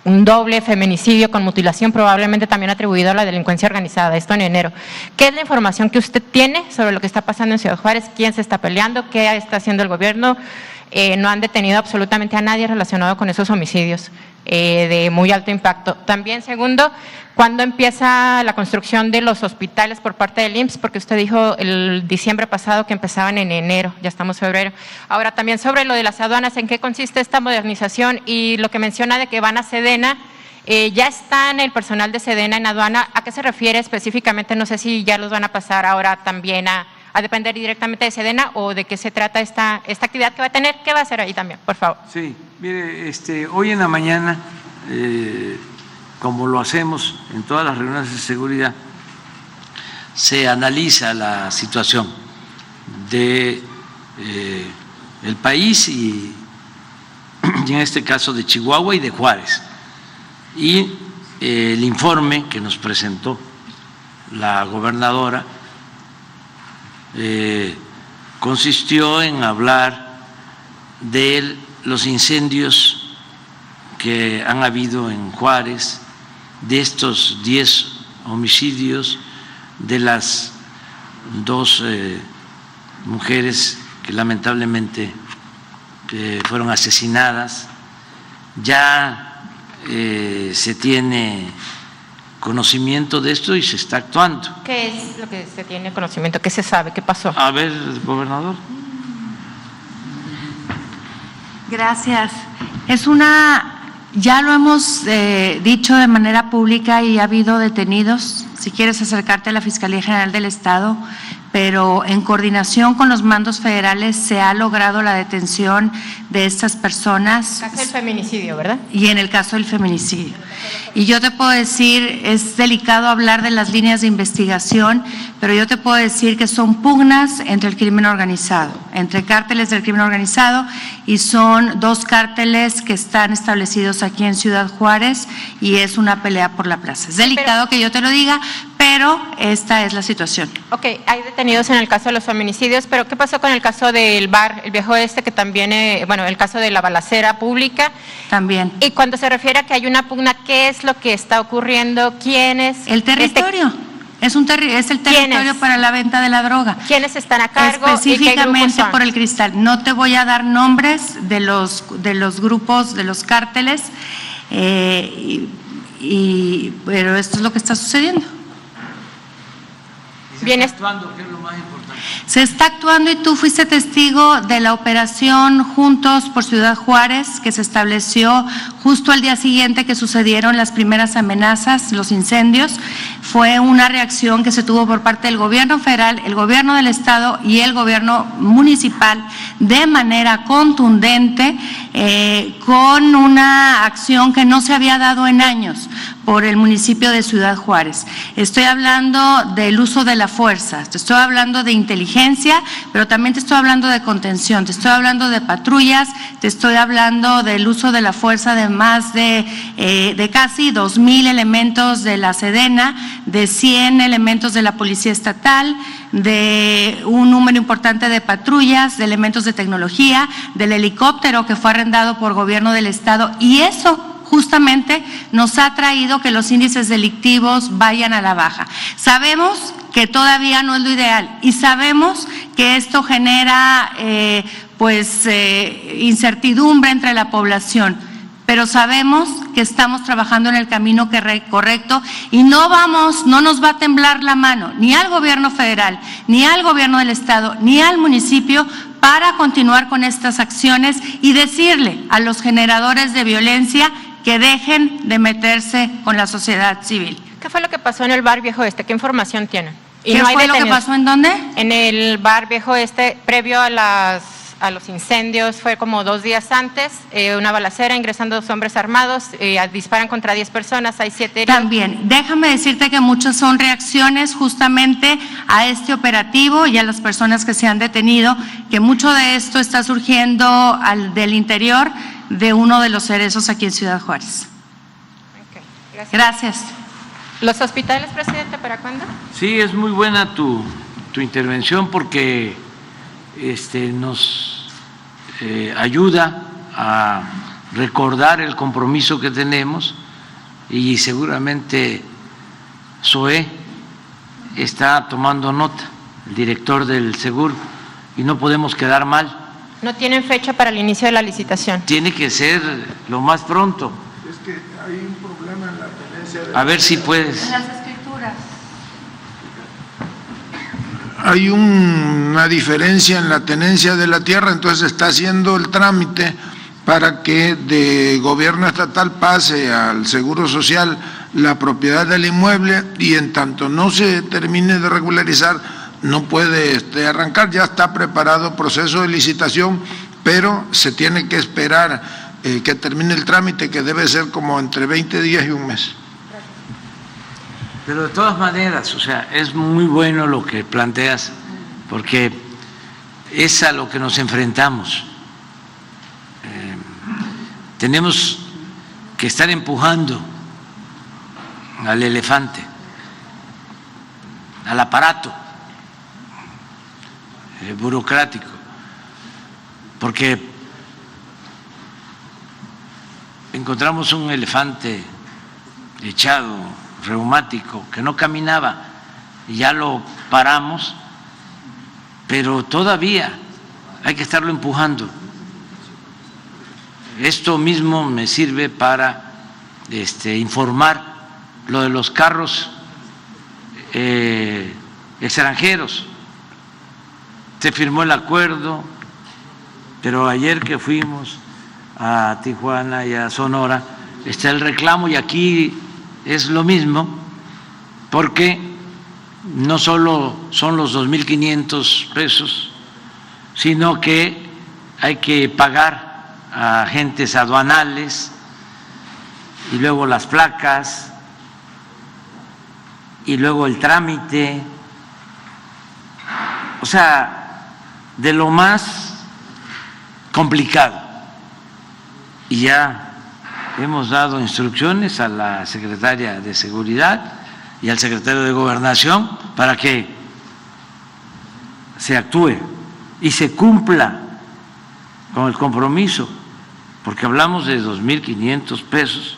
un doble feminicidio con mutilación, probablemente también atribuido a la delincuencia organizada, esto en enero. ¿Qué es la información que usted tiene sobre lo que está pasando en Ciudad Juárez? ¿Quién se está peleando? ¿Qué está haciendo el gobierno? No han detenido absolutamente a nadie relacionado con esos homicidios de muy alto impacto. También, segundo, ¿cuándo empieza la construcción de los hospitales por parte del IMSS? Porque usted dijo el diciembre pasado que empezaban en enero, ya estamos en febrero. Ahora, también sobre lo de las aduanas, ¿en qué consiste esta modernización? Y lo que menciona de que van a Sedena, ¿ya están el personal de Sedena en aduana? ¿A qué se refiere específicamente? No sé si ya los van a pasar ahora también a depender directamente de Sedena, o de qué se trata esta actividad que va a tener. ¿Qué va a hacer ahí también, por favor? Sí, mire, hoy en la mañana, como lo hacemos en todas las reuniones de seguridad, se analiza la situación de el país y en este caso de Chihuahua y de Juárez. Y el informe que nos presentó la gobernadora consistió en hablar de los incendios que han habido en Juárez, de estos 10 homicidios, de las 2 mujeres que lamentablemente fueron asesinadas. Ya se tiene conocimiento de esto y se está actuando. ¿Qué es lo que se tiene conocimiento? ¿Qué se sabe? ¿Qué pasó? A ver, gobernador. Gracias. Ya lo hemos dicho de manera pública y ha habido detenidos. Si quieres acercarte a la Fiscalía General del Estado, pero en coordinación con los mandos federales se ha logrado la detención de estas personas. En el caso del feminicidio, ¿verdad? Y en el caso del feminicidio. Y yo te puedo decir, es delicado hablar de las líneas de investigación, pero yo te puedo decir que son pugnas entre el crimen organizado, entre cárteles del crimen organizado, y son 2 cárteles que están establecidos aquí en Ciudad Juárez, y es una pelea por la plaza. Es delicado que yo te lo diga, pero esta es la situación. Ok, hay detenidos en el caso de los feminicidios, pero ¿qué pasó con el caso del bar, el viejo este, que también, el caso de la balacera pública? También. Y cuando se refiere a que hay una pugna, ¿qué es lo que está ocurriendo? ¿Quién es? El territorio. Es el territorio para la venta de la droga. ¿Quiénes están a cargo? Específicamente por el Cristal. No te voy a dar nombres de los grupos, de los cárteles, pero esto es lo que está sucediendo. Bien actuando, que es lo más importante. Se está actuando, y tú fuiste testigo de la operación Juntos por Ciudad Juárez, que se estableció justo al día siguiente que sucedieron las primeras amenazas, los incendios. Fue una reacción que se tuvo por parte del gobierno federal, el gobierno del estado y el gobierno municipal de manera contundente, con una acción que no se había dado en años por el municipio de Ciudad Juárez. Estoy hablando del uso de la fuerza, te estoy hablando de inteligencia, pero también te estoy hablando de contención, te estoy hablando de patrullas, te estoy hablando del uso de la fuerza de más de casi 2,000 elementos de la Sedena, de 100 elementos de la Policía Estatal, de un número importante de patrullas, de elementos de tecnología, del helicóptero que fue arrendado por gobierno del estado, y eso justamente nos ha traído que los índices delictivos vayan a la baja. Sabemos que todavía no es lo ideal, y sabemos que esto genera incertidumbre entre la población, pero sabemos que estamos trabajando en el camino correcto, y no nos va a temblar la mano ni al gobierno federal, ni al gobierno del estado, ni al municipio, para continuar con estas acciones y decirle a los generadores de violencia que dejen de meterse con la sociedad civil. ¿Qué fue lo que pasó en el bar Viejo Este? ¿Qué información tienen? Y ¿Qué no hay fue lo que detenidos. pasó en dónde? En el bar Viejo Este, previo a los incendios, fue como 2 días antes, una balacera, ingresan 2 hombres armados, disparan contra 10 personas, hay 7 heridos. También, déjame decirte que muchas son reacciones justamente a este operativo y a las personas que se han detenido, que mucho de esto está surgiendo del interior de uno de los cerezos aquí en Ciudad Juárez. Ok, gracias. Gracias. ¿Los hospitales, presidente, para cuándo? Sí, es muy buena tu intervención porque nos ayuda a recordar el compromiso que tenemos y seguramente Zoé está tomando nota, el director del seguro, y no podemos quedar mal. No tienen fecha para el inicio de la licitación. Tiene que ser lo más pronto. Es que hay un problema en la tenencia de... A ver si puedes. Las escrituras. Hay una diferencia en la tenencia de la tierra, entonces está haciendo el trámite para que de gobierno estatal pase al Seguro Social la propiedad del inmueble y en tanto no se termine de regularizar no puede arrancar. Ya está preparado proceso de licitación, pero se tiene que esperar que termine el trámite, que debe ser como entre 20 días y un mes. Pero de todas maneras, o sea, es muy bueno lo que planteas, porque es a lo que nos enfrentamos. Tenemos que estar empujando al elefante, al aparato burocrático, porque encontramos un elefante echado, reumático, que no caminaba, y ya lo paramos, pero todavía hay que estarlo empujando. Esto mismo me sirve para informar lo de los carros extranjeros. Se firmó el acuerdo, pero ayer que fuimos a Tijuana y a Sonora está el reclamo, y aquí es lo mismo, porque no solo son los 2.500 pesos, sino que hay que pagar a agentes aduanales y luego las placas y luego el trámite, o sea, de lo más complicado. Y ya hemos dado instrucciones a la secretaria de Seguridad y al secretario de Gobernación para que se actúe y se cumpla con el compromiso, porque hablamos de 2.500 pesos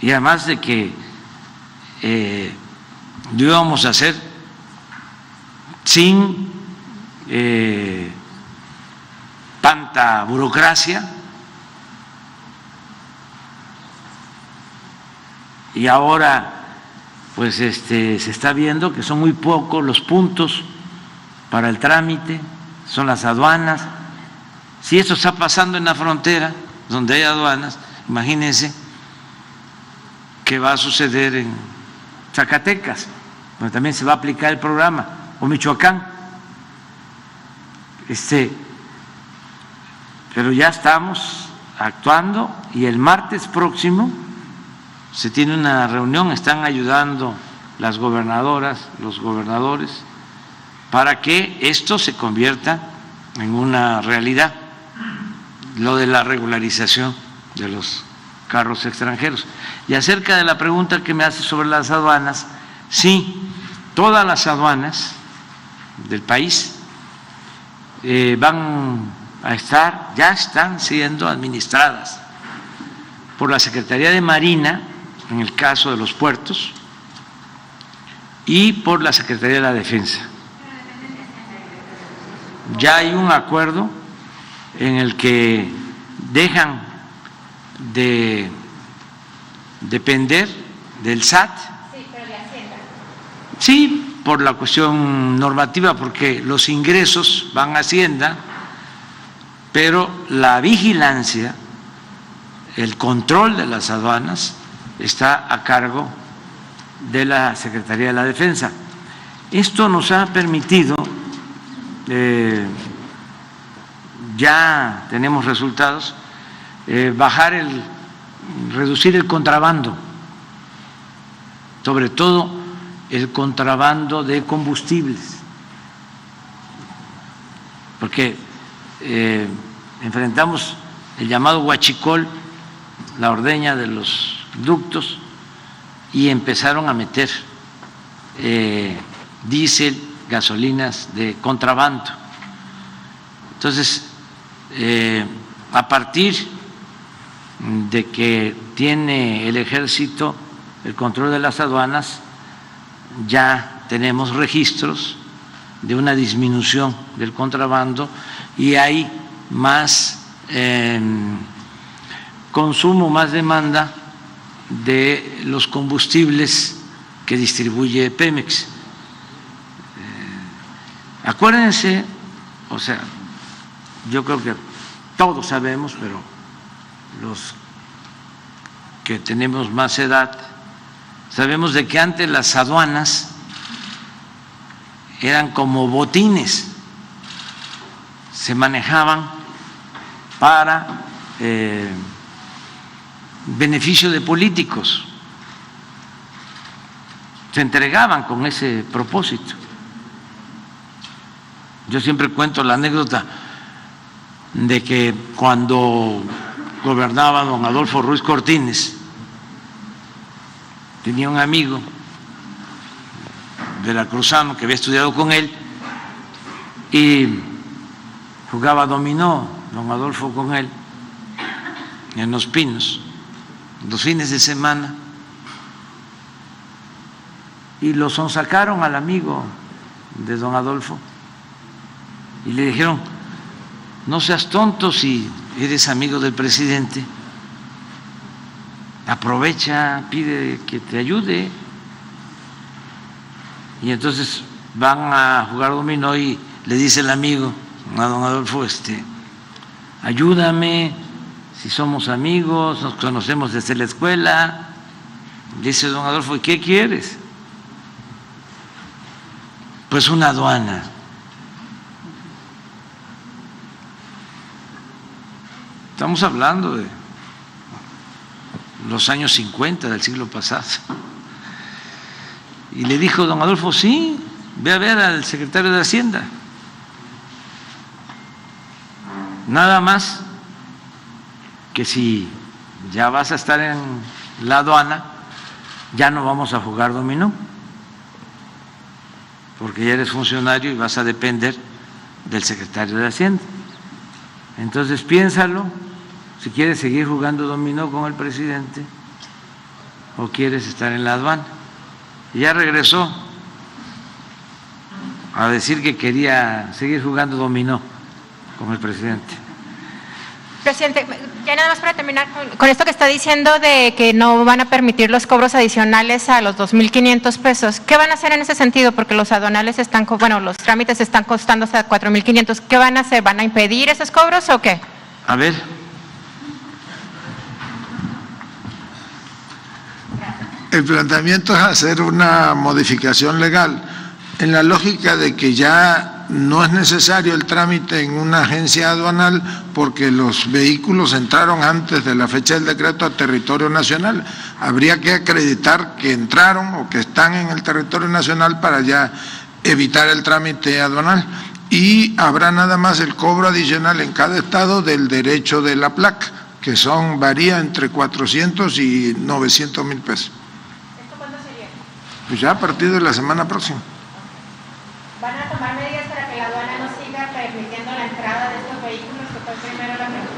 y además de que lo íbamos a hacer sin tanta burocracia, y ahora pues se está viendo que son muy pocos los puntos para el trámite, son las aduanas. Si esto está pasando en la frontera, donde hay aduanas, imagínense qué va a suceder en Zacatecas, donde también se va a aplicar el programa, o Michoacán. Pero ya estamos actuando, y el martes próximo se tiene una reunión, están ayudando las gobernadoras, los gobernadores, para que esto se convierta en una realidad, lo de la regularización de los carros extranjeros. Y acerca de la pregunta que me hace sobre las aduanas, sí, todas las aduanas del país van a estar, ya están siendo administradas por la Secretaría de Marina, en el caso de los puertos, y por la Secretaría de la Defensa. Ya hay un acuerdo en el que dejan de depender del SAT. Sí, pero de Hacienda. Sí, por la cuestión normativa, porque los ingresos van a Hacienda, pero la vigilancia, el control de las aduanas está a cargo de la Secretaría de la Defensa. Esto nos ha permitido, ya tenemos resultados, reducir el contrabando, sobre todo el contrabando de combustibles, porque enfrentamos el llamado huachicol, la ordeña de los ductos, y empezaron a meter diésel, gasolinas de contrabando. Entonces, a partir de que tiene el Ejército el control de las aduanas, ya tenemos registros de una disminución del contrabando y hay más consumo, más demanda de los combustibles que distribuye Pemex. Acuérdense, o sea, yo creo que todos sabemos, pero los que tenemos más edad sabemos de que antes las aduanas eran como botines, se manejaban para beneficio de políticos, se entregaban con ese propósito. Yo siempre cuento la anécdota de que cuando gobernaba don Adolfo Ruiz Cortines, tenía un amigo veracruzano que había estudiado con él y jugaba dominó don Adolfo con él en Los Pinos los fines de semana, y lo sonsacaron al amigo de don Adolfo y le dijeron: no seas tonto, si eres amigo del presidente, aprovecha, pide que te ayude. Y entonces van a jugar dominó y le dice el amigo a don Adolfo: ayúdame, si somos amigos, nos conocemos desde la escuela. Dice don Adolfo: ¿y qué quieres? Pues una aduana. Estamos hablando de los años 50 del siglo pasado. Y le dijo don Adolfo: sí, ve a ver al secretario de Hacienda. Nada más que si ya vas a estar en la aduana, ya no vamos a jugar dominó, porque ya eres funcionario y vas a depender del secretario de Hacienda. Entonces piénsalo, si quieres seguir jugando dominó con el presidente o quieres estar en la aduana. Y ya regresó a decir que quería seguir jugando dominó con el presidente. Presidente, ya nada más para terminar con esto que está diciendo de que no van a permitir los cobros adicionales a los 2.500 pesos. ¿Qué van a hacer en ese sentido? Porque los aduanales están, bueno, los trámites están costando hasta 4.500. ¿Qué van a hacer? ¿Van a impedir esos cobros o qué? A ver. El planteamiento es hacer una modificación legal en la lógica de que ya no es necesario el trámite en una agencia aduanal porque los vehículos entraron antes de la fecha del decreto a territorio nacional. Habría que acreditar que entraron o que están en el territorio nacional para ya evitar el trámite aduanal. Y habrá nada más el cobro adicional en cada estado del derecho de la placa, que varía entre 400 y 900 mil pesos. ¿Esto cuándo sería? Pues ya a partir de la semana próxima. ¿Van a tomar medidas para que la aduana no siga permitiendo la entrada de estos vehículos, que fue primero la pregunta?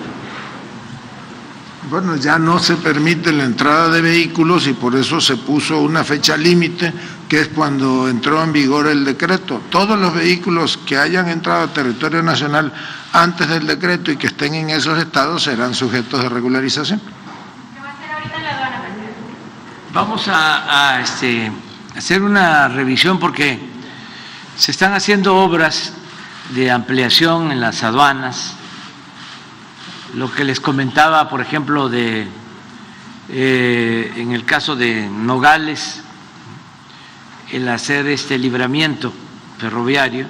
Bueno, ya no se permite la entrada de vehículos y por eso se puso una fecha límite, que es cuando entró en vigor el decreto. Todos los vehículos que hayan entrado a territorio nacional antes del decreto y que estén en esos estados serán sujetos de regularización. ¿Qué va a hacer ahorita en la aduana, presidente? Vamos a hacer una revisión porque se están haciendo obras de ampliación en las aduanas. Lo que les comentaba, por ejemplo, en el caso de Nogales, el hacer este libramiento ferroviario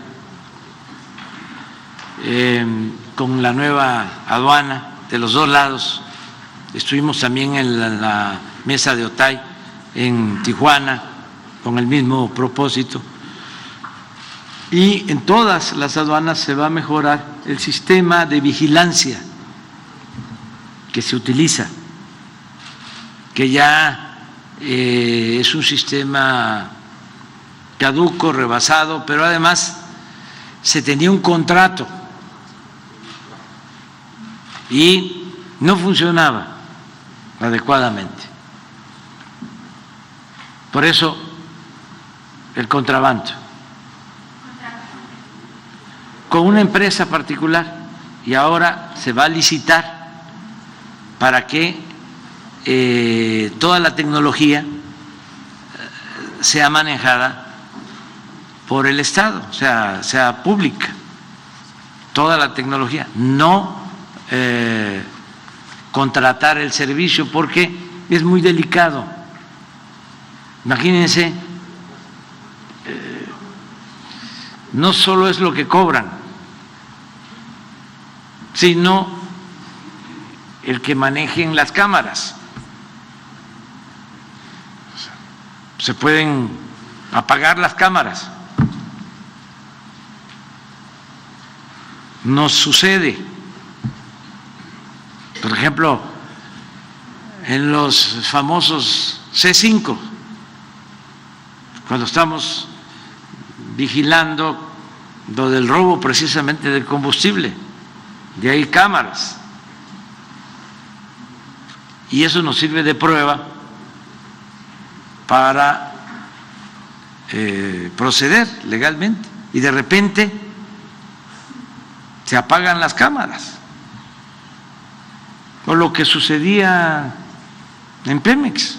con la nueva aduana de los dos lados. Estuvimos también en la mesa de Otay en Tijuana con el mismo propósito. Y en todas las aduanas se va a mejorar el sistema de vigilancia que se utiliza, que ya es un sistema caduco, rebasado, pero además se tenía un contrato y no funcionaba adecuadamente. Por eso el contrabando con una empresa particular, y ahora se va a licitar para que toda la tecnología sea manejada por el Estado, o sea pública, toda la tecnología, no contratar el servicio porque es muy delicado. Imagínense, no solo es lo que cobran, sino el que manejen las cámaras. Se pueden apagar las cámaras. Nos sucede, por ejemplo, en los famosos C5, cuando estamos vigilando lo del robo precisamente del combustible, de ahí cámaras, y eso nos sirve de prueba para proceder legalmente, y de repente se apagan las cámaras, o lo que sucedía en Pemex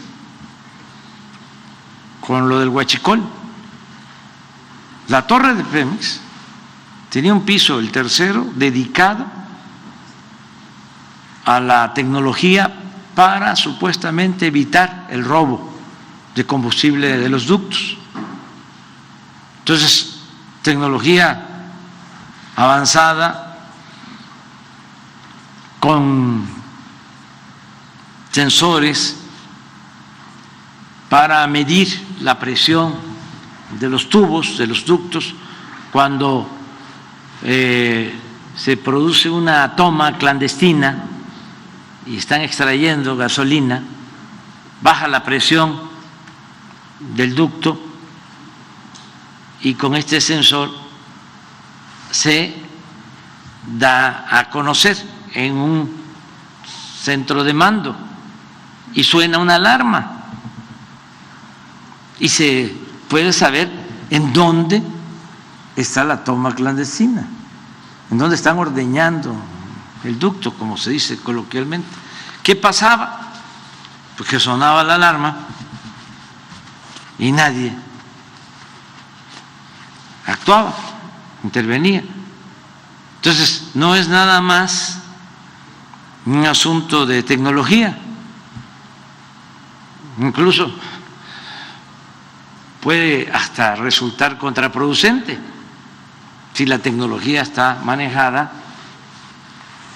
con lo del huachicol. La torre de Pemex tenía un piso, el tercero, dedicado a la tecnología para supuestamente evitar el robo de combustible de los ductos. Entonces, tecnología avanzada con sensores para medir la presión de los tubos, de los ductos, cuando se produce una toma clandestina y están extrayendo gasolina, baja la presión del ducto y con este sensor se da a conocer en un centro de mando y suena una alarma y se puede saber en dónde está la toma clandestina, en dónde están ordeñando el ducto, como se dice coloquialmente. ¿Qué pasaba? Pues que sonaba la alarma y nadie actuaba, intervenía. Entonces, no es nada más un asunto de tecnología, incluso puede hasta resultar contraproducente si la tecnología está manejada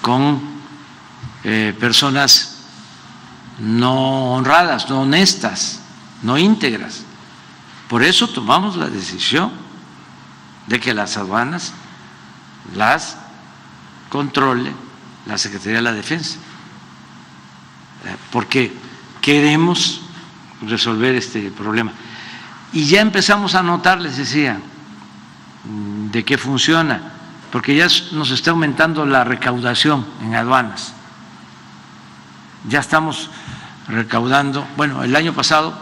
con personas no honradas, no honestas, no íntegras. Por eso tomamos la decisión de que las aduanas las controle la Secretaría de la Defensa, porque queremos resolver este problema. Y ya empezamos a notar, les decía, de qué funciona, porque ya nos está aumentando la recaudación en aduanas. Ya estamos recaudando, bueno, el año pasado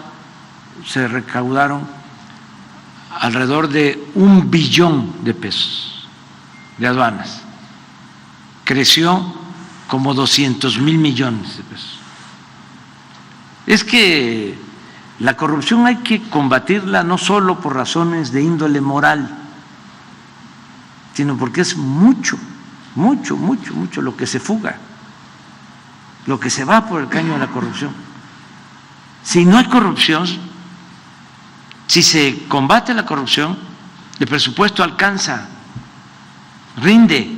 se recaudaron alrededor de 1 billón de pesos de aduanas. Creció como 200,000 millones de pesos. Es que la corrupción hay que combatirla no solo por razones de índole moral, sino porque es mucho lo que se fuga, lo que se va por el caño de la corrupción. Si no hay corrupción, Si se combate la corrupción, el presupuesto alcanza, rinde.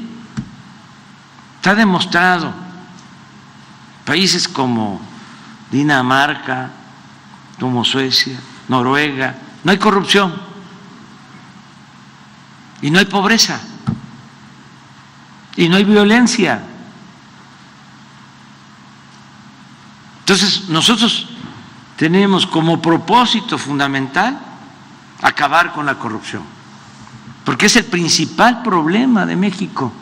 Está demostrado. Países como Dinamarca, como Suecia, Noruega, no hay corrupción y no hay pobreza y no hay violencia. Entonces, nosotros tenemos como propósito fundamental acabar con la corrupción, porque es el principal problema de México.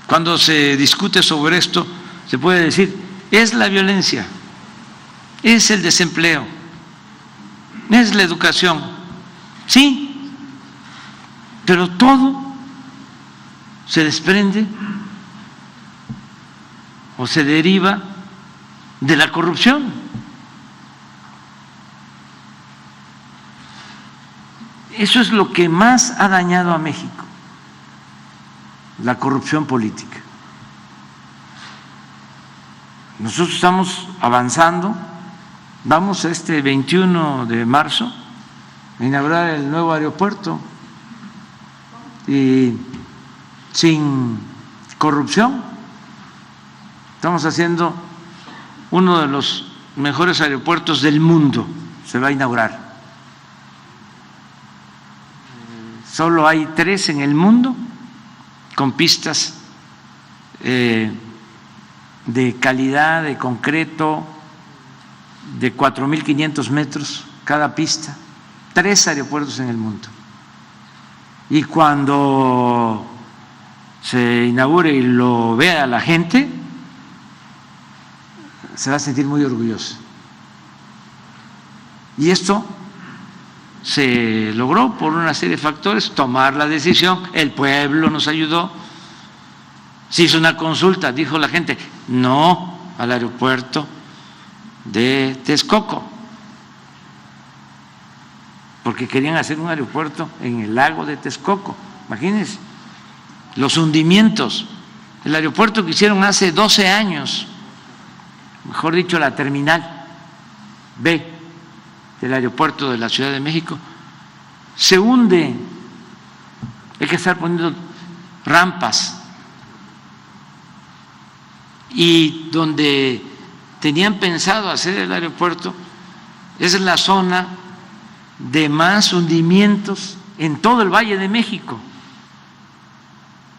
Cuando se discute sobre esto, se puede decir, es la violencia, es el desempleo, es la educación. Sí, pero todo se desprende o se deriva de la corrupción. Eso es lo que más ha dañado a México, la corrupción política. Nosotros estamos avanzando, vamos este 21 de marzo a inaugurar el nuevo aeropuerto y sin corrupción. Estamos haciendo uno de los mejores aeropuertos del mundo, se va a inaugurar. Solo hay 3 en el mundo con pistas de calidad, de concreto, de 4.500 metros cada pista, 3 aeropuertos en el mundo. Y cuando se inaugure y lo vea la gente, se va a sentir muy orgulloso. Y esto se logró por una serie de factores, tomar la decisión, el pueblo nos ayudó, se hizo una consulta, dijo la gente, no al aeropuerto de Texcoco, porque querían hacer un aeropuerto en el lago de Texcoco. Imagínense los hundimientos, el aeropuerto que hicieron hace 12 años, mejor dicho, la terminal B del aeropuerto de la Ciudad de México, se hunde. Hay que estar poniendo rampas. Y donde tenían pensado hacer el aeropuerto es la zona de más hundimientos en todo el Valle de México.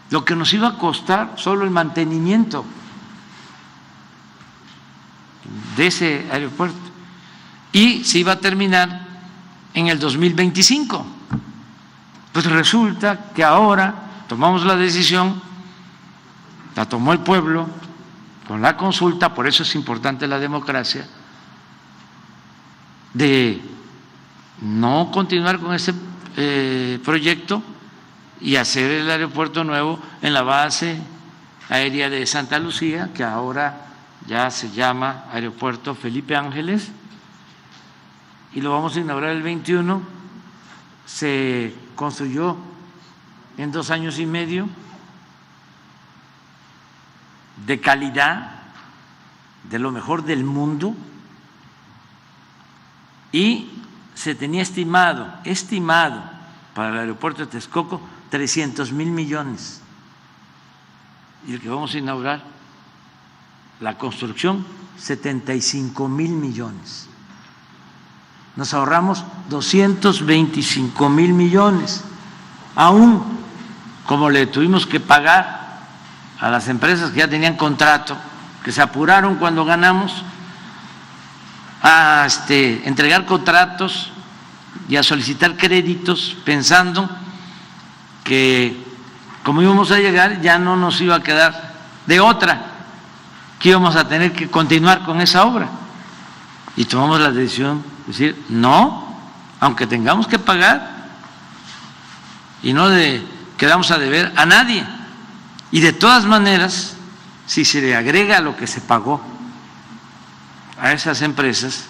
Lo que nos iba a costar solo el mantenimiento de ese aeropuerto, y se iba a terminar en el 2025. Pues resulta que ahora tomamos la decisión, la tomó el pueblo con la consulta, por eso es importante la democracia, de no continuar con ese proyecto y hacer el aeropuerto nuevo en la base aérea de Santa Lucía, que ahora ya se llama Aeropuerto Felipe Ángeles, y lo vamos a inaugurar el 21. Se construyó en 2 años y medio, de calidad, de lo mejor del mundo, y se tenía estimado para el aeropuerto de Texcoco 300,000 millones, y el que vamos a inaugurar, la construcción, 75,000 millones. Nos ahorramos 225,000 millones, aún como le tuvimos que pagar a las empresas que ya tenían contrato, que se apuraron cuando ganamos a entregar contratos y a solicitar créditos pensando que como íbamos a llegar ya no nos iba a quedar de otra, que íbamos a tener que continuar con esa obra, y tomamos la decisión de decir no, aunque tengamos que pagar, y no quedamos a deber a nadie. Y de todas maneras, si se le agrega lo que se pagó a esas empresas,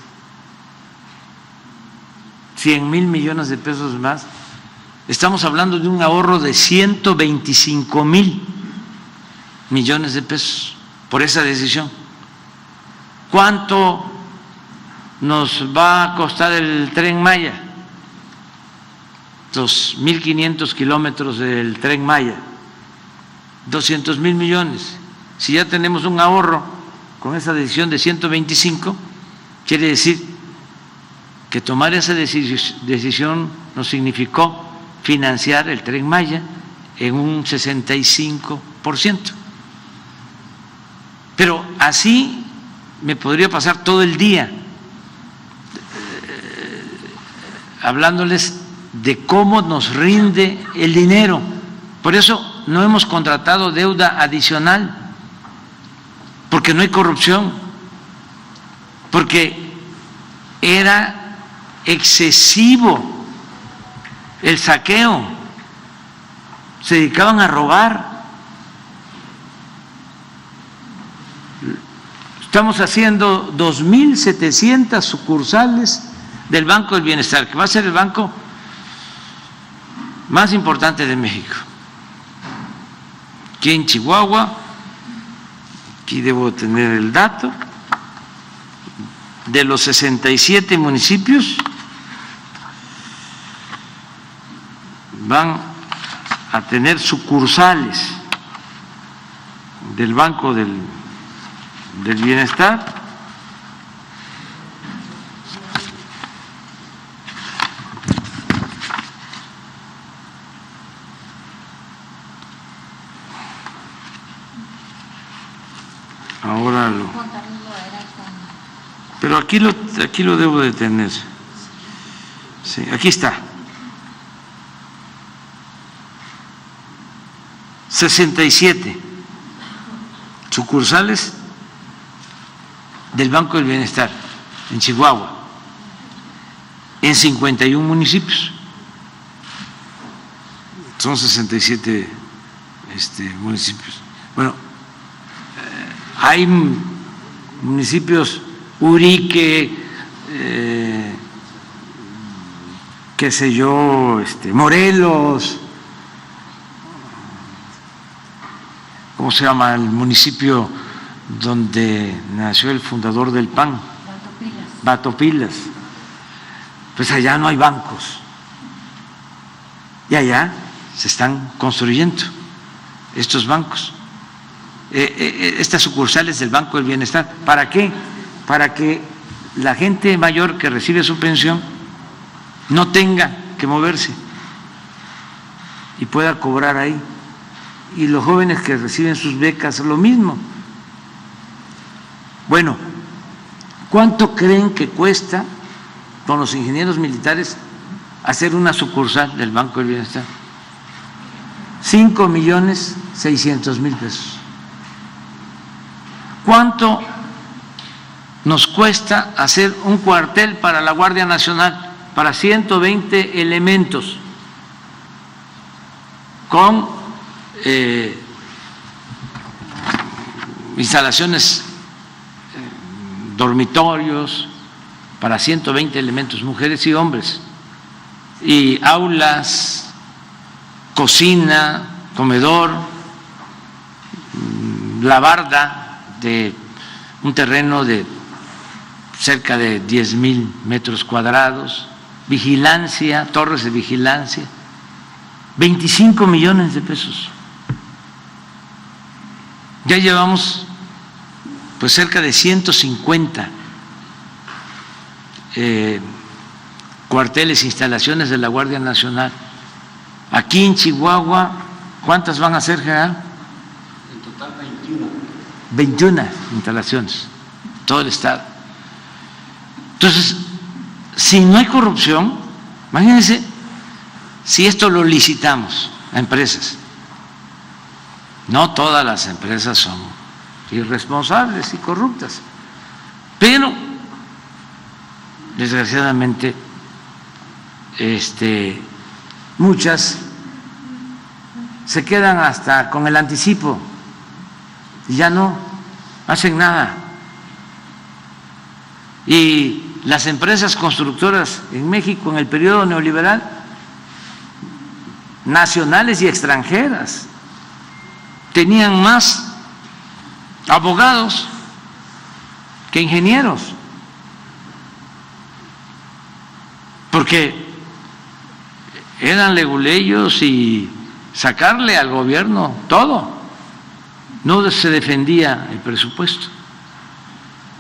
100,000 millones de pesos más, estamos hablando de un ahorro de 125,000 millones de pesos por esa decisión. ¿Cuánto nos va a costar el Tren Maya? Los 1.500 kilómetros del Tren Maya, 200,000 millones. Si ya tenemos un ahorro con esa decisión de 125, quiere decir que tomar esa decisión nos significó financiar el Tren Maya en un 65%. Pero así me podría pasar todo el día hablándoles de cómo nos rinde el dinero. Por eso no hemos contratado deuda adicional, porque no hay corrupción, porque era excesivo el saqueo, se dedicaban a robar. Estamos haciendo 2.700 sucursales del Banco del Bienestar, que va a ser el banco más importante de México. Aquí en Chihuahua, aquí debo tener el dato, de los 67 municipios van a tener sucursales del Banco del Bienestar. Ahora pero aquí lo debo de tener. Sí, aquí está. 67 sucursales del Banco del Bienestar en Chihuahua, en 51 municipios. Son 67 municipios. Bueno, hay municipios, Urique, qué sé yo, Morelos, ¿cómo se llama el municipio donde nació el fundador del PAN? Batopilas. Pues allá no hay bancos y allá se están construyendo estos bancos, estas sucursales del Banco del Bienestar. ¿Para qué? Para que la gente mayor que recibe su pensión no tenga que moverse y pueda cobrar ahí. Y los jóvenes que reciben sus becas, lo mismo. Bueno, ¿cuánto creen que cuesta con los ingenieros militares hacer una sucursal del Banco del Bienestar? 5,600,000 pesos. ¿Cuánto nos cuesta hacer un cuartel para la Guardia Nacional, para 120 elementos, con instalaciones, dormitorios para 120 elementos, mujeres y hombres, y aulas, cocina, comedor, la barda de un terreno de cerca de 10,000 metros cuadrados, vigilancia, torres de vigilancia, 25 millones de pesos. Ya llevamos pues cerca de 150 cuarteles, instalaciones de la Guardia Nacional. Aquí en Chihuahua, ¿cuántas van a ser, general? En total 21. 21 instalaciones, todo el estado. Entonces, si no hay corrupción, imagínense si esto lo licitamos a empresas. No todas las empresas son irresponsables y corruptas, pero desgraciadamente muchas se quedan hasta con el anticipo y ya no hacen nada. Y las empresas constructoras en México en el periodo neoliberal, nacionales y extranjeras, tenían más abogados que ingenieros. porque eran leguleyos y sacarle al gobierno todo, no se defendía el presupuesto.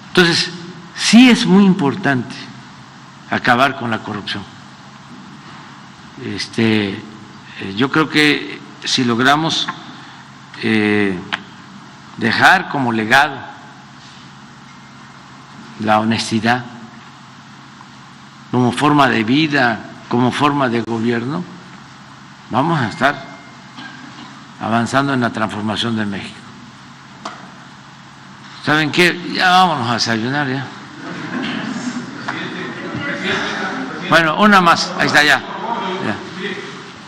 Entonces, sí es muy importante acabar con la corrupción. Yo creo que si logramos dejar como legado la honestidad como forma de vida, como forma de gobierno, vamos a estar avanzando en la transformación de México. ¿Saben qué? Ya vámonos a desayunar ya. Bueno, una más, ahí está ya.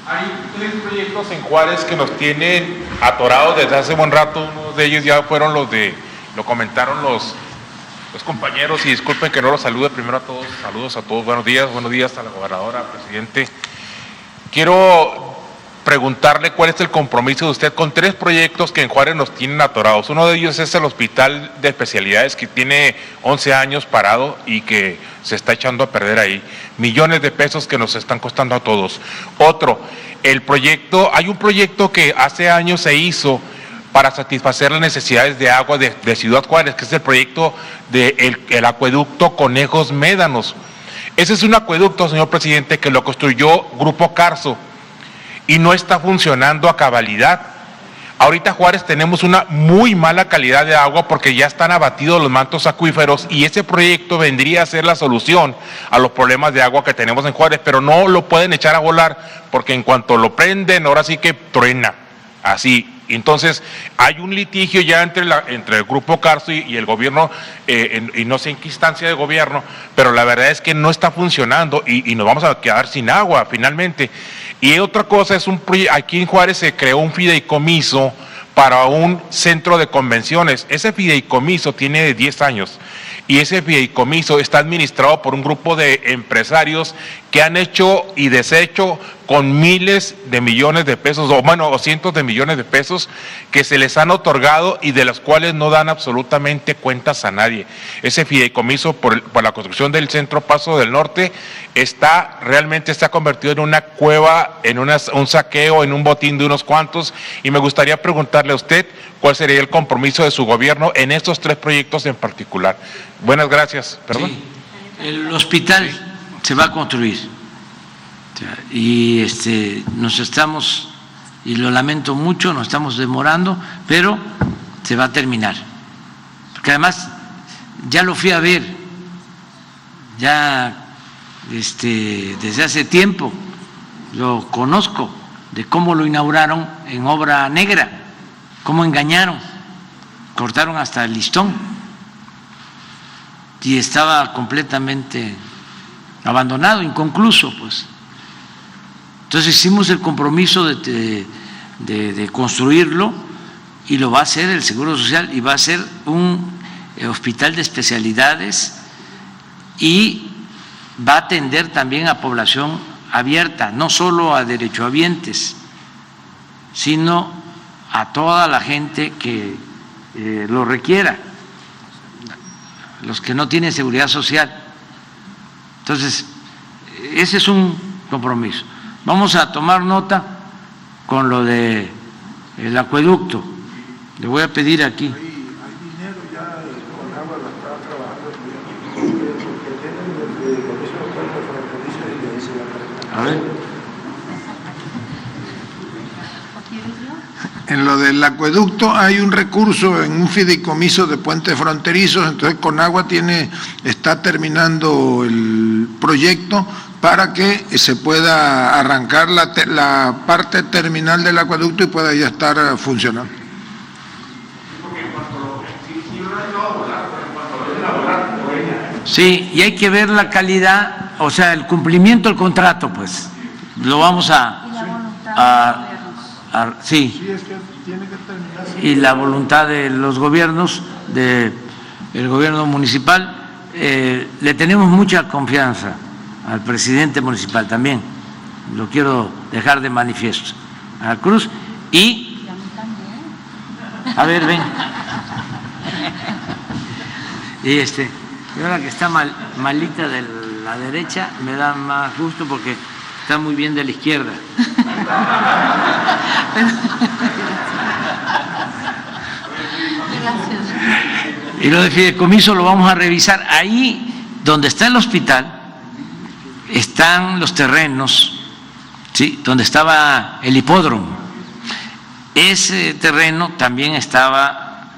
Hay 3 proyectos en Juárez que nos tienen atorados desde hace buen rato. Uno de ellos ya fueron lo comentaron los compañeros, y disculpen que no los salude primero a todos. Saludos a todos, buenos días a la gobernadora, presidente. Quiero preguntarle cuál es el compromiso de usted con 3 proyectos que en Juárez nos tienen atorados. Uno de ellos es el hospital de especialidades, que tiene 11 años parado y que se está echando a perder ahí. Millones de pesos que nos están costando a todos. Otro, hay un proyecto que hace años se hizo para satisfacer las necesidades de agua de Ciudad Juárez, que es el proyecto del acueducto Conejos Médanos. Ese es un acueducto, señor presidente, que lo construyó Grupo Carso y no está funcionando a cabalidad. Ahorita Juárez tenemos una muy mala calidad de agua porque ya están abatidos los mantos acuíferos, y ese proyecto vendría a ser la solución a los problemas de agua que tenemos en Juárez, pero no lo pueden echar a volar porque en cuanto lo prenden, ahora sí que truena, así. Entonces, hay un litigio ya entre el Grupo Carso y el gobierno, y no sé en qué instancia de gobierno, pero la verdad es que no está funcionando y nos vamos a quedar sin agua finalmente. Y otra cosa es aquí en Juárez se creó un fideicomiso para un centro de convenciones. Ese fideicomiso tiene 10 años y ese fideicomiso está administrado por un grupo de empresarios que han hecho y deshecho con miles de millones de pesos, o cientos de millones de pesos que se les han otorgado y de los cuales no dan absolutamente cuentas a nadie. Ese fideicomiso por la construcción del Centro Paso del Norte realmente está convertido en una cueva, en un saqueo, en un botín de unos cuantos, y me gustaría preguntarle a usted cuál sería el compromiso de su gobierno en estos 3 proyectos en particular. Buenas gracias. Perdón. Sí. El hospital se va a construir y nos estamos, y lo lamento mucho, nos estamos demorando, pero se va a terminar, porque además ya lo fui a ver, ya desde hace tiempo lo conozco, de cómo lo inauguraron en obra negra, cómo engañaron, cortaron hasta el listón y estaba completamente abandonado, inconcluso, pues. Entonces hicimos el compromiso de construirlo, y lo va a hacer el Seguro Social, y va a ser un hospital de especialidades, y va a atender también a población abierta, no solo a derechohabientes, sino a toda la gente que lo requiera, los que no tienen seguridad social. Entonces, ese es un compromiso. Vamos a tomar nota con lo del acueducto. Le voy a pedir aquí. A ver. En lo del acueducto hay un recurso en un fideicomiso de puentes fronterizos, entonces Conagua está terminando el proyecto para que se pueda arrancar la parte terminal del acueducto y pueda ya estar funcionando. Sí, y hay que ver la calidad, o sea, el cumplimiento del contrato, pues, lo vamos sí, y la voluntad de los gobiernos, del gobierno municipal. Le tenemos mucha confianza al presidente municipal también, lo quiero dejar de manifiesto, a Cruz, y a ver, ven, y ahora que está malita del la derecha me da más gusto porque está muy bien de la izquierda. Y lo de fideicomiso lo vamos a revisar. Ahí donde está el hospital están los terrenos, ¿sí?, donde estaba el hipódromo. Ese terreno también estaba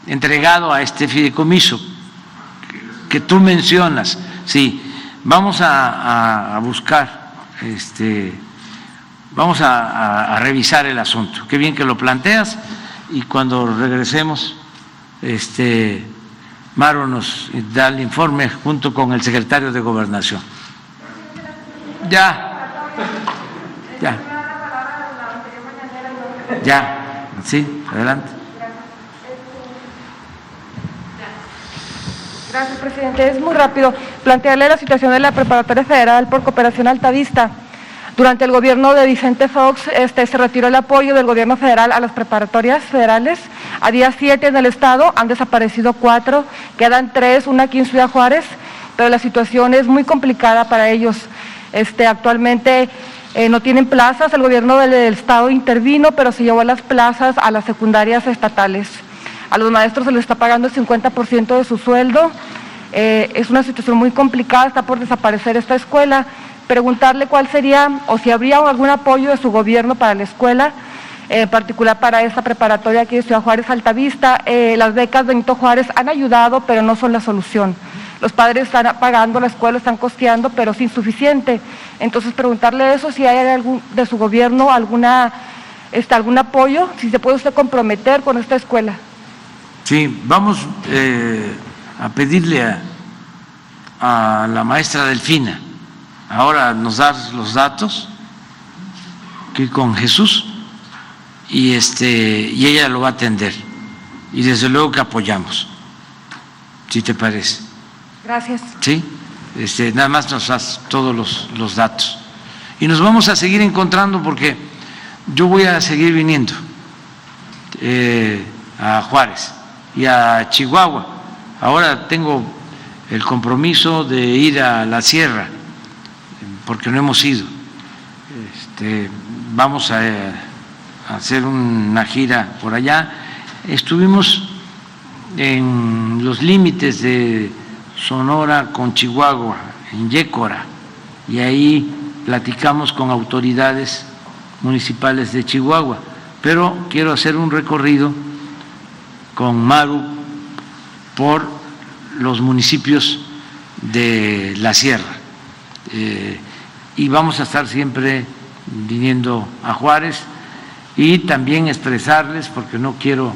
entregado a este fideicomiso que tú mencionas. Sí, vamos a buscar, vamos a revisar el asunto. Qué bien que lo planteas, y cuando regresemos, Maru nos da el informe junto con el secretario de Gobernación. Ya, sí, adelante. Gracias, presidente. Es muy rápido. Plantearle la situación de la Preparatoria Federal por Cooperación Altavista. Durante el gobierno de Vicente Fox se retiró el apoyo del gobierno federal a las preparatorias federales. A día 7 en el estado han desaparecido 4, quedan 3, una aquí en Ciudad Juárez, pero la situación es muy complicada para ellos. Actualmente no tienen plazas, el gobierno del estado intervino, pero se llevó las plazas a las secundarias estatales. A los maestros se les está pagando el 50% de su sueldo. Es una situación muy complicada, está por desaparecer esta escuela. Preguntarle cuál sería, o si habría algún apoyo de su gobierno para la escuela, en particular para esta preparatoria aquí de Ciudad Juárez Altavista. Las becas Benito Juárez han ayudado, pero no son la solución. Los padres están pagando la escuela, están costeando, pero es insuficiente. Entonces, preguntarle eso, si hay algún de su gobierno algún apoyo, si se puede usted comprometer con esta escuela. Sí, vamos a pedirle a la maestra Delfina ahora nos da los datos, que con Jesús, y ella lo va a atender, y desde luego que apoyamos, si te parece. Gracias. Sí, nada más nos das todos los datos, y nos vamos a seguir encontrando porque yo voy a seguir viniendo a Juárez y a Chihuahua. Ahora tengo el compromiso de ir a la sierra, porque no hemos ido. Vamos a hacer una gira por allá. Estuvimos en los límites de Sonora con Chihuahua, en Yécora, y ahí platicamos con autoridades municipales de Chihuahua, pero quiero hacer un recorrido con Maru por los municipios de la sierra. Y vamos a estar siempre viniendo a Juárez, y también expresarles, porque no quiero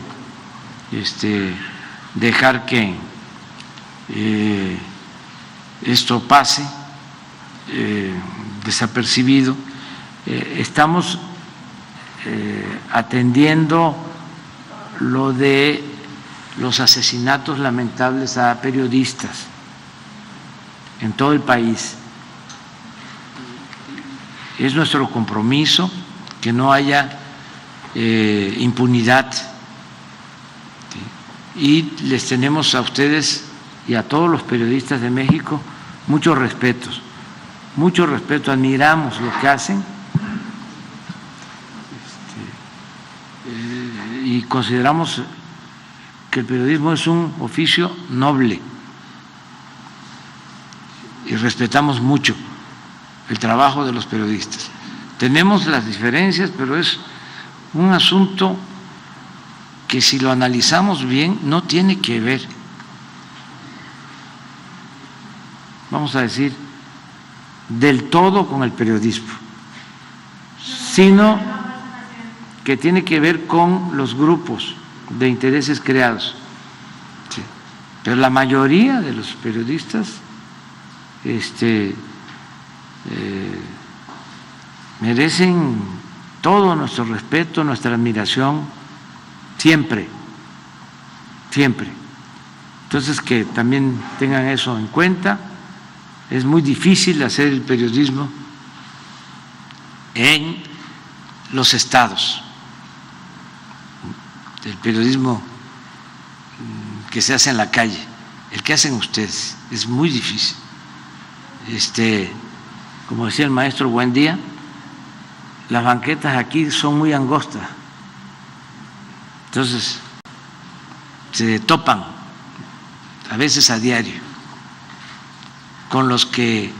dejar que esto pase desapercibido. Estamos atendiendo lo de los asesinatos lamentables a periodistas en todo el país. Es nuestro compromiso que no haya impunidad, y les tenemos a ustedes y a todos los periodistas de México mucho respeto, admiramos lo que hacen, y consideramos que el periodismo es un oficio noble, y respetamos mucho el trabajo de los periodistas. Tenemos las diferencias, pero es un asunto que, si lo analizamos bien, no tiene que ver, vamos a decir, del todo con el periodismo, sino que tiene que ver con los grupos de intereses creados. Sí. Pero la mayoría de los periodistas merecen todo nuestro respeto, nuestra admiración, siempre, siempre. Entonces, que también tengan eso en cuenta. Es muy difícil hacer el periodismo en los estados, el periodismo que se hace en la calle el que hacen ustedes. Es muy difícil. Como decía el maestro Buendía, las banquetas aquí son muy angostas. Entonces, se topan a veces a diario con los que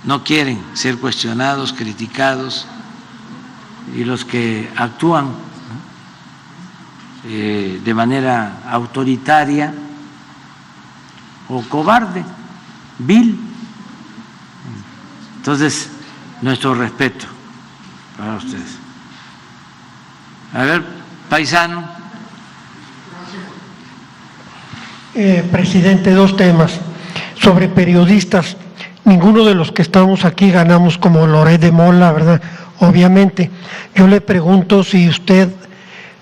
no quieren ser cuestionados, criticados, y los que actúan de manera autoritaria o cobarde, vil. Entonces, nuestro respeto para ustedes. A ver, paisano. Presidente, dos temas. Sobre periodistas, ninguno de los que estamos aquí ganamos como Loret de Mola, ¿verdad? Obviamente. Yo le pregunto si usted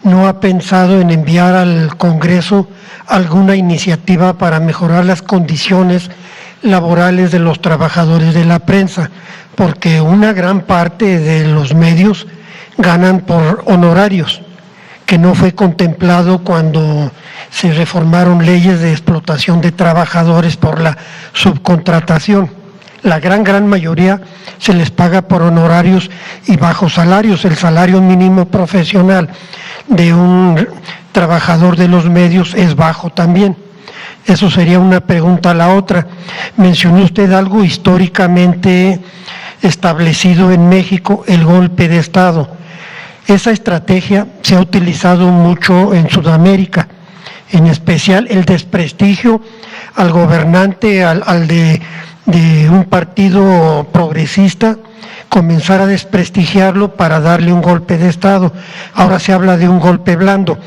no ha pensado en enviar al Congreso alguna iniciativa para mejorar las condiciones laborales de los trabajadores de la prensa, porque una gran parte de los medios ganan por honorarios, que no fue contemplado cuando se reformaron leyes de explotación de trabajadores por la subcontratación. La gran mayoría se les paga por honorarios y bajos salarios. El salario mínimo profesional de un trabajador de los medios es bajo también. Eso sería una pregunta. La otra, mencionó usted algo históricamente establecido en México, el golpe de Estado. Esa estrategia se ha utilizado mucho en Sudamérica, en especial el desprestigio al gobernante, al de un partido progresista, comenzar a desprestigiarlo para darle un golpe de Estado. Ahora se habla de un golpe blando.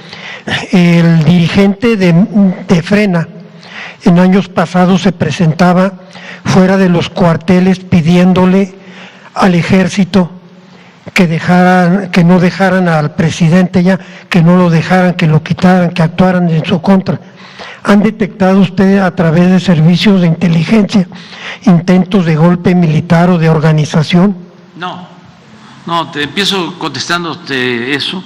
El dirigente de Frena en años pasados se presentaba fuera de los cuarteles pidiéndole al ejército que no dejaran al presidente ya, que no lo dejaran, que lo quitaran, que actuaran en su contra. ¿Han detectado ustedes a través de servicios de inteligencia intentos de golpe militar o de organización? No, te empiezo contestándote eso.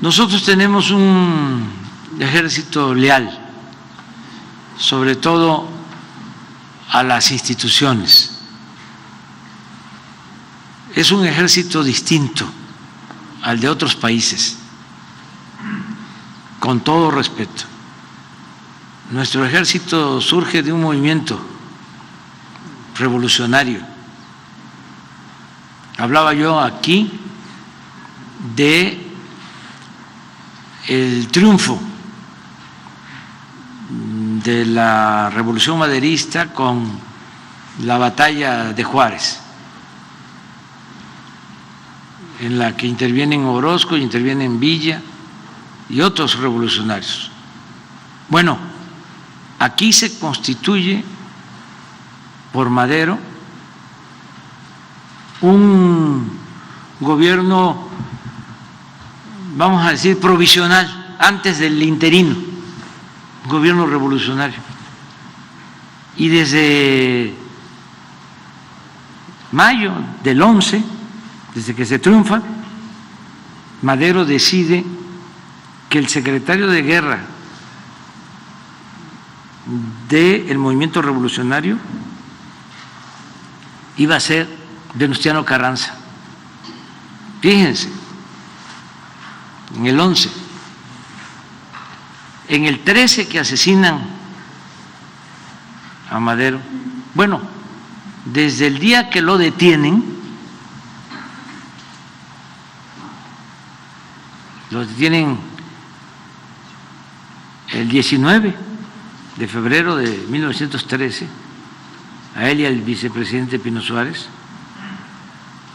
Nosotros tenemos un ejército leal, sobre todo a las instituciones. Es un ejército distinto al de otros países, con todo respeto. Nuestro ejército surge de un movimiento revolucionario. Hablaba yo aquí de el triunfo de la Revolución Maderista con la batalla de Juárez, en la que intervienen Orozco, intervienen Villa y otros revolucionarios. Bueno, aquí se constituye por Madero un gobierno, vamos a decir, provisional, antes del interino, gobierno revolucionario. Y desde mayo del 11, desde que se triunfa, Madero decide que el secretario de guerra del movimiento revolucionario iba a ser Venustiano Carranza. Fíjense, en el 11, en el 13 que asesinan a Madero, bueno, desde el día que lo detienen, el 19 de febrero de 1913, a él y al vicepresidente Pino Suárez.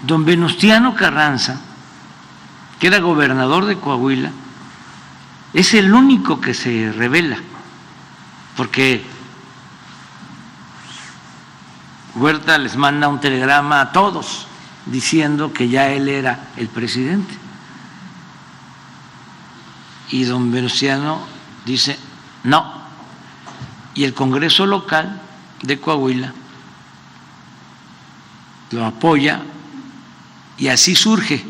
Don Venustiano Carranza, que era gobernador de Coahuila, es el único que se rebela, porque Huerta les manda un telegrama a todos diciendo que ya él era el presidente. Y don Venustiano dice no. Y el Congreso local de Coahuila lo apoya y así surge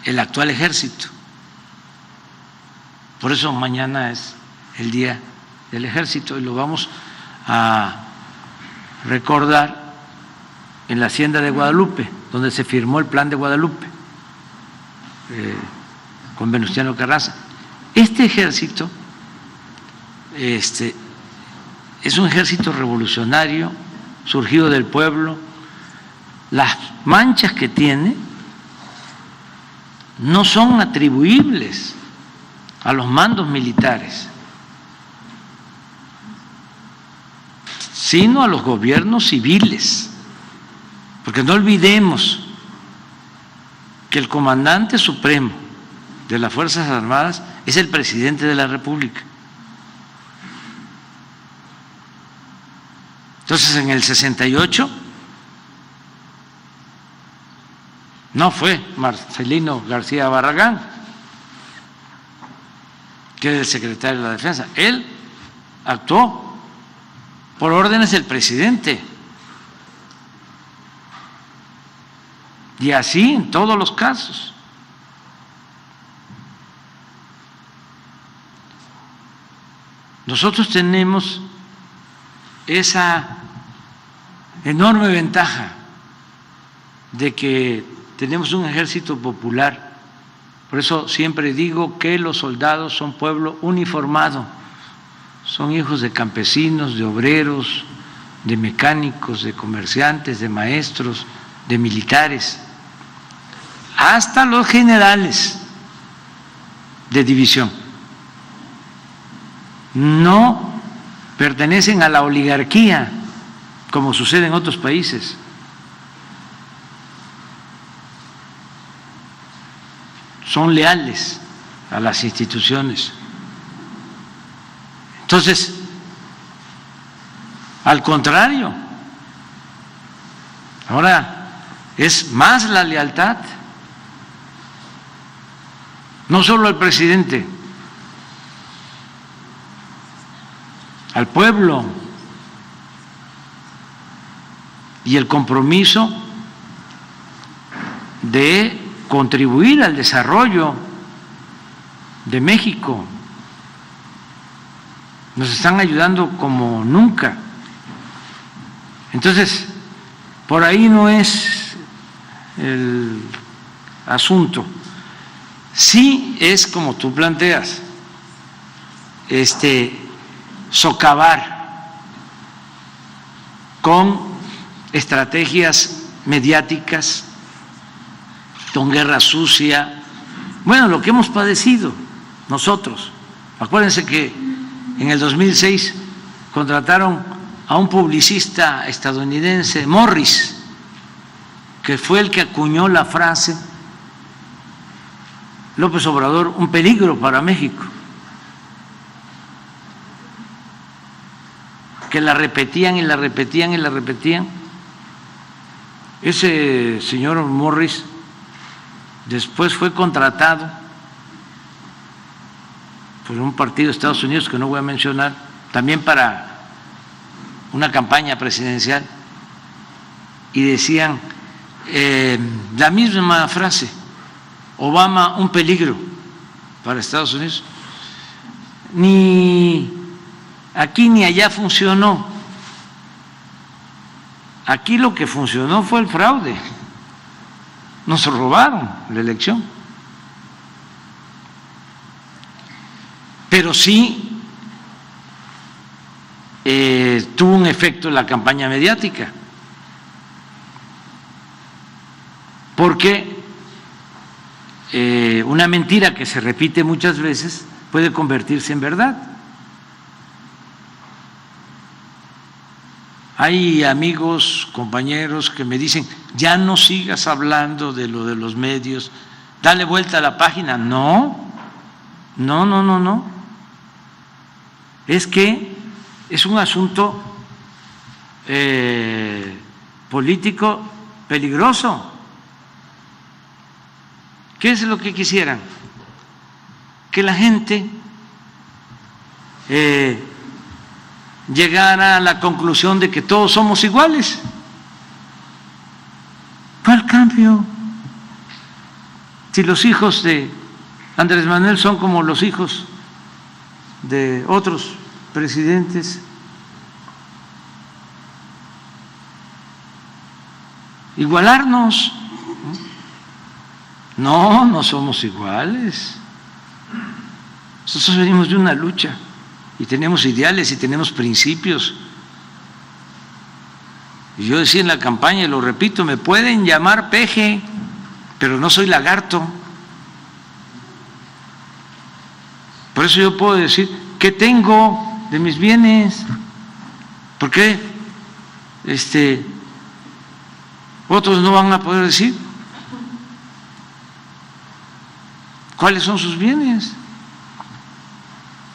el actual ejército. Por eso mañana es el Día del Ejército y lo vamos a recordar en la Hacienda de Guadalupe, donde se firmó el Plan de Guadalupe con Venustiano Carranza. Este ejército es un ejército revolucionario, surgido del pueblo. Las manchas que tiene no son atribuibles a los mandos militares, sino a los gobiernos civiles. Porque no olvidemos que el comandante supremo de las Fuerzas Armadas es el presidente de la República. Entonces, en el 68 no fue Marcelino García Barragán, que era el secretario de la Defensa. Él actuó por órdenes del presidente. Y así en todos los casos. Nosotros tenemos esa enorme ventaja de que tenemos un ejército popular. Por eso siempre digo que los soldados son pueblo uniformado, son hijos de campesinos, de obreros, de mecánicos, de comerciantes, de maestros, de militares, hasta los generales de división. No pertenecen a la oligarquía, como sucede en otros países. Son leales a las instituciones. Entonces, al contrario, ahora es más la lealtad, no solo al presidente, al pueblo, y el compromiso de contribuir al desarrollo de México. Nos están ayudando como nunca. Entonces, por ahí no es el asunto. Sí es como tú planteas, socavar con estrategias mediáticas, con guerra sucia. Bueno, lo que hemos padecido nosotros. Acuérdense que en el 2006 contrataron a un publicista estadounidense, Morris, que fue el que acuñó la frase López Obrador, un peligro para México, que la repetían y la repetían y la repetían. Ese señor Morris después fue contratado por un partido de Estados Unidos que no voy a mencionar, también para una campaña presidencial, y decían la misma frase: Obama, un peligro para Estados Unidos. Ni aquí ni allá funcionó. Aquí lo que funcionó fue el fraude. Nos robaron la elección. Pero sí tuvo un efecto en la campaña mediática, porque una mentira que se repite muchas veces puede convertirse en verdad. Hay amigos, compañeros que me dicen: ya no sigas hablando de lo de los medios, dale vuelta a la página. No. Es que es un asunto político peligroso. ¿Qué es lo que quisieran? Que la gente llegara a la conclusión de que todos somos iguales. ¿Cuál cambio? Si los hijos de Andrés Manuel son como los hijos de otros presidentes. Igualarnos. No, no somos iguales. Nosotros venimos de una lucha y tenemos ideales y tenemos principios. Y yo decía en la campaña, y lo repito, me pueden llamar peje, pero no soy lagarto. Por eso yo puedo decir, ¿qué tengo de mis bienes? ¿Por qué otros no van a poder decir cuáles son sus bienes?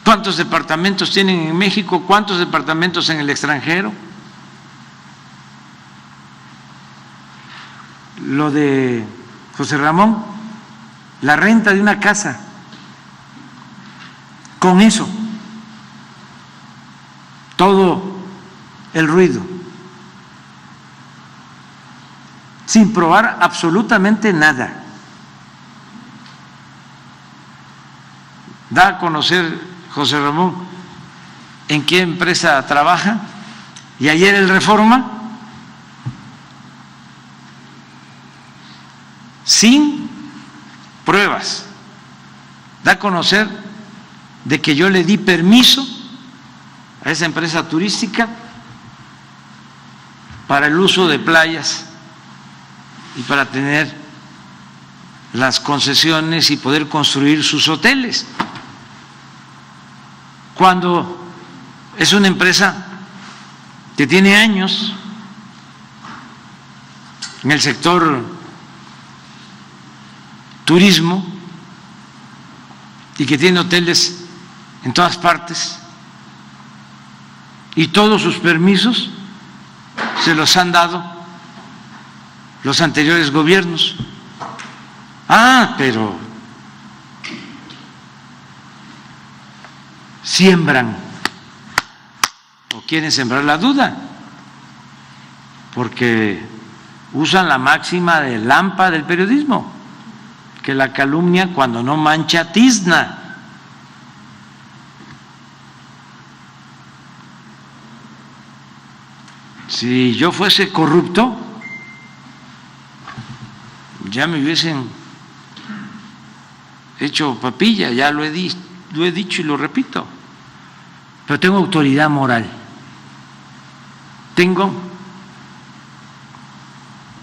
¿Cuántos departamentos tienen en México? ¿Cuántos departamentos en el extranjero? Lo de José Ramón, la renta de una casa, con eso, todo el ruido, sin probar absolutamente nada. Da a conocer José Ramón en qué empresa trabaja, y ayer el Reforma, sin pruebas, da a conocer de que yo le di permiso a esa empresa turística para el uso de playas y para tener las concesiones y poder construir sus hoteles, cuando es una empresa que tiene años en el sector turismo y que tiene hoteles en todas partes, y todos sus permisos se los han dado los anteriores gobiernos. Pero siembran o quieren sembrar la duda, porque usan la máxima de Lampa del periodismo, que la calumnia cuando no mancha tizna. Si yo fuese corrupto, ya me hubiesen hecho papilla, ya lo he dicho y lo repito, pero tengo autoridad moral, tengo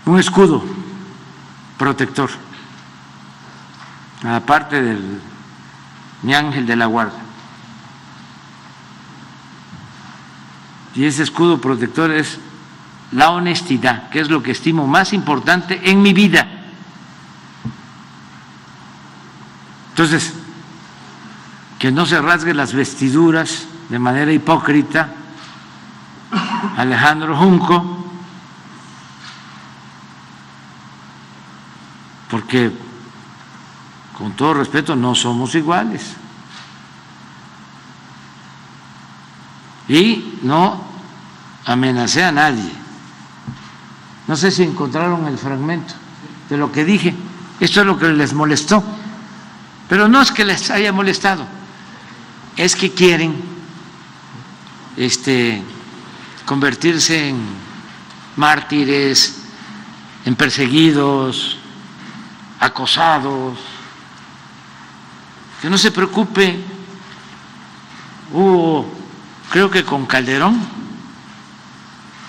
un escudo protector, aparte del mi ángel de la guarda, y ese escudo protector es la honestidad, que es lo que estimo más importante en mi vida. Entonces, que no se rasgue las vestiduras de manera hipócrita Alejandro Junco, porque con todo respeto no somos iguales, y no amenacé a nadie. No sé si encontraron el fragmento de lo que dije. Esto es lo que les molestó, pero no es que les haya molestado, es que quieren convertirse en mártires, en perseguidos, acosados. Que no se preocupe, hubo, creo que con Calderón,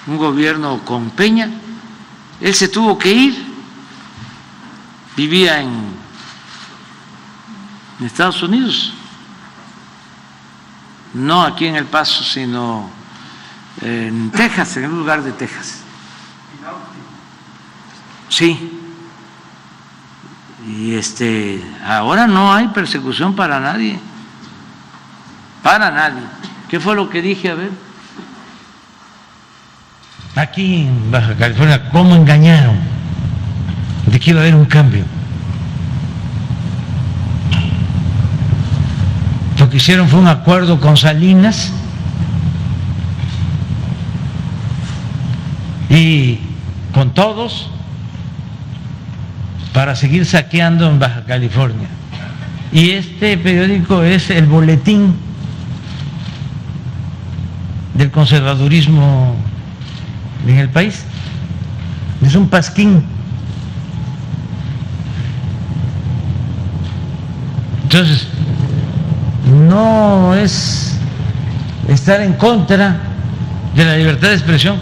un gobierno con Peña, él se tuvo que ir, vivía en Estados Unidos, no aquí en El Paso, sino en Texas, en un lugar de Texas. Sí. Y ahora no hay persecución para nadie, para nadie. ¿Qué fue lo que dije? A ver. Aquí en Baja California, ¿cómo engañaron de que iba a haber un cambio? Lo que hicieron fue un acuerdo con Salinas y con todos para seguir saqueando en Baja California. Y este periódico es el Boletín del conservadurismo en el país. Es un pasquín. Entonces, no es estar en contra de la libertad de expresión,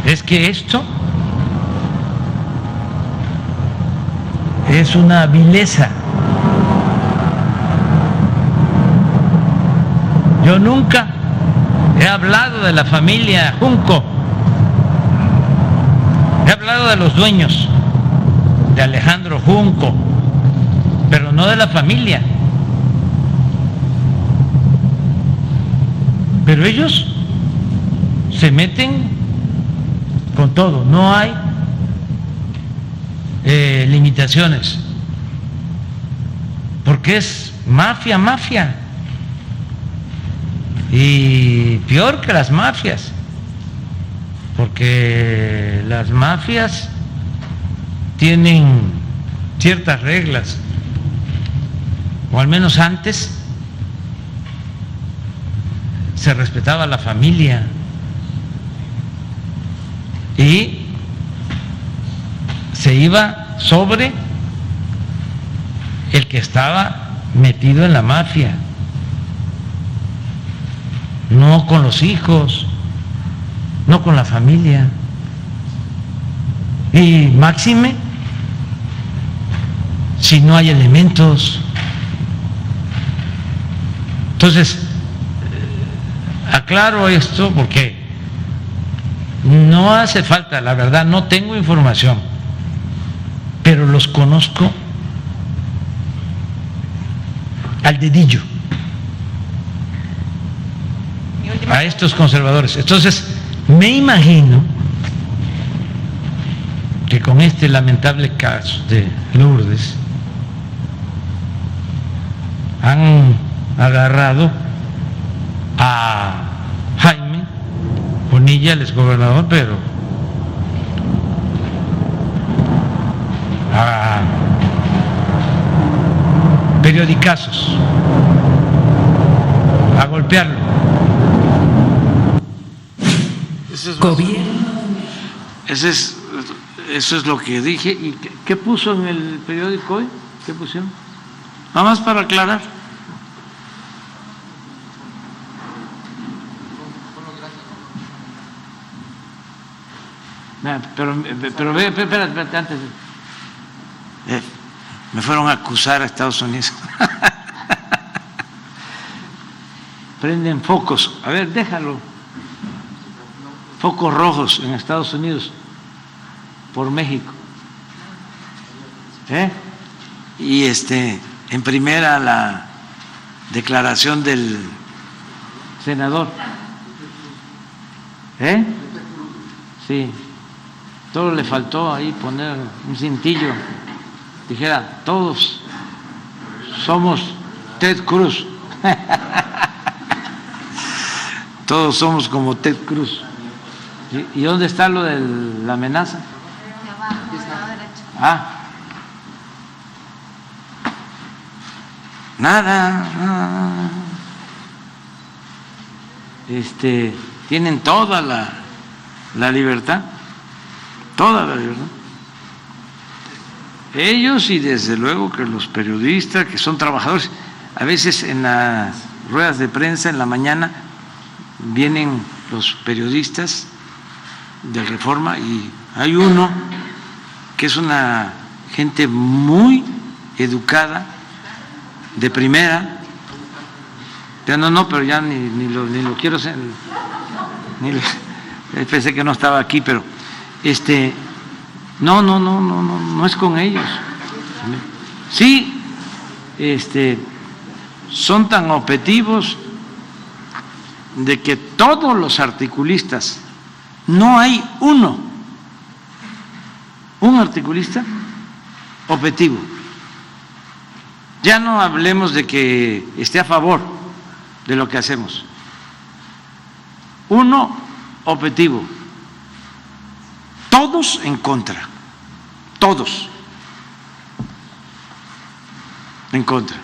es que esto es una vileza. Yo nunca he hablado de la familia Junco, he hablado de los dueños, de Alejandro Junco, pero no de la familia. Pero ellos se meten con todo, no hay limitaciones, porque es mafia, mafia, y peor que las mafias, porque las mafias tienen ciertas reglas, o al menos antes se respetaba la familia y se iba sobre el que estaba metido en la mafia, no con los hijos, no con la familia. Y máxime si no hay elementos. Entonces, aclaro esto porque no hace falta, la verdad, no tengo información, pero los conozco al dedillo a estos conservadores. Entonces, me imagino que con este lamentable caso de Lourdes han agarrado a Jaime Bonilla, el exgobernador, pero a periodicazos, a golpearlo. Eso es lo que dije. ¿Y qué puso en el periódico hoy? ¿Qué pusieron? Nada más para aclarar. Pero espérate, antes. Me fueron a acusar a Estados Unidos. Prenden focos. A ver, déjalo. Focos rojos en Estados Unidos por México. Y en primera la declaración del senador. Sí. Todo le faltó ahí poner un cintillo. Dijera, todos somos Ted Cruz. Todos somos como Ted Cruz. ¿Y dónde está lo de la amenaza? Nada. Tienen toda la libertad. Toda la libertad. Ellos y desde luego que los periodistas que son trabajadores, a veces en las ruedas de prensa en la mañana vienen los periodistas de Reforma y hay uno que es una gente muy educada, de primera, ya pero ya ni lo quiero ser, pensé que no estaba aquí, pero no es con ellos. Sí, son tan objetivos de que todos los articulistas, no hay un articulista objetivo. Ya no hablemos de que esté a favor de lo que hacemos. Uno objetivo. Todos en contra, todos en contra.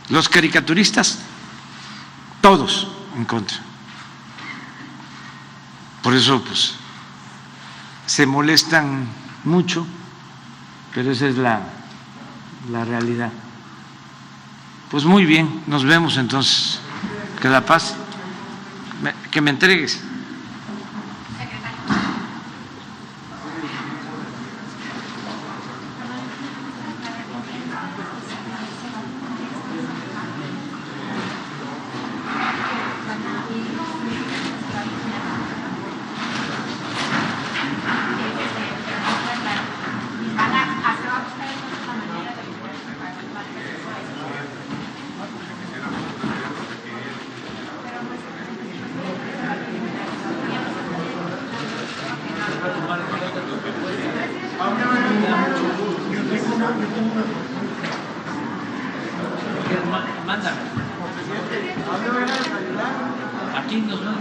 Los caricaturistas todos en contra. Por eso, pues, se molestan mucho, pero esa es la realidad. Pues muy bien, nos vemos entonces. Que la paz, que me entregues. Aquí nos van a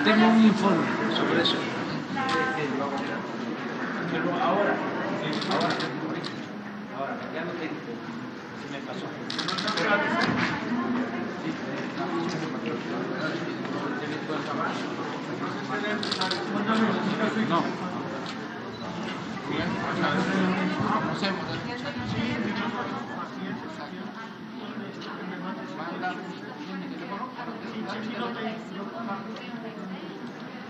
tengo un informe sobre eso. Pero ahora ya no tengo. Se me pasó. No.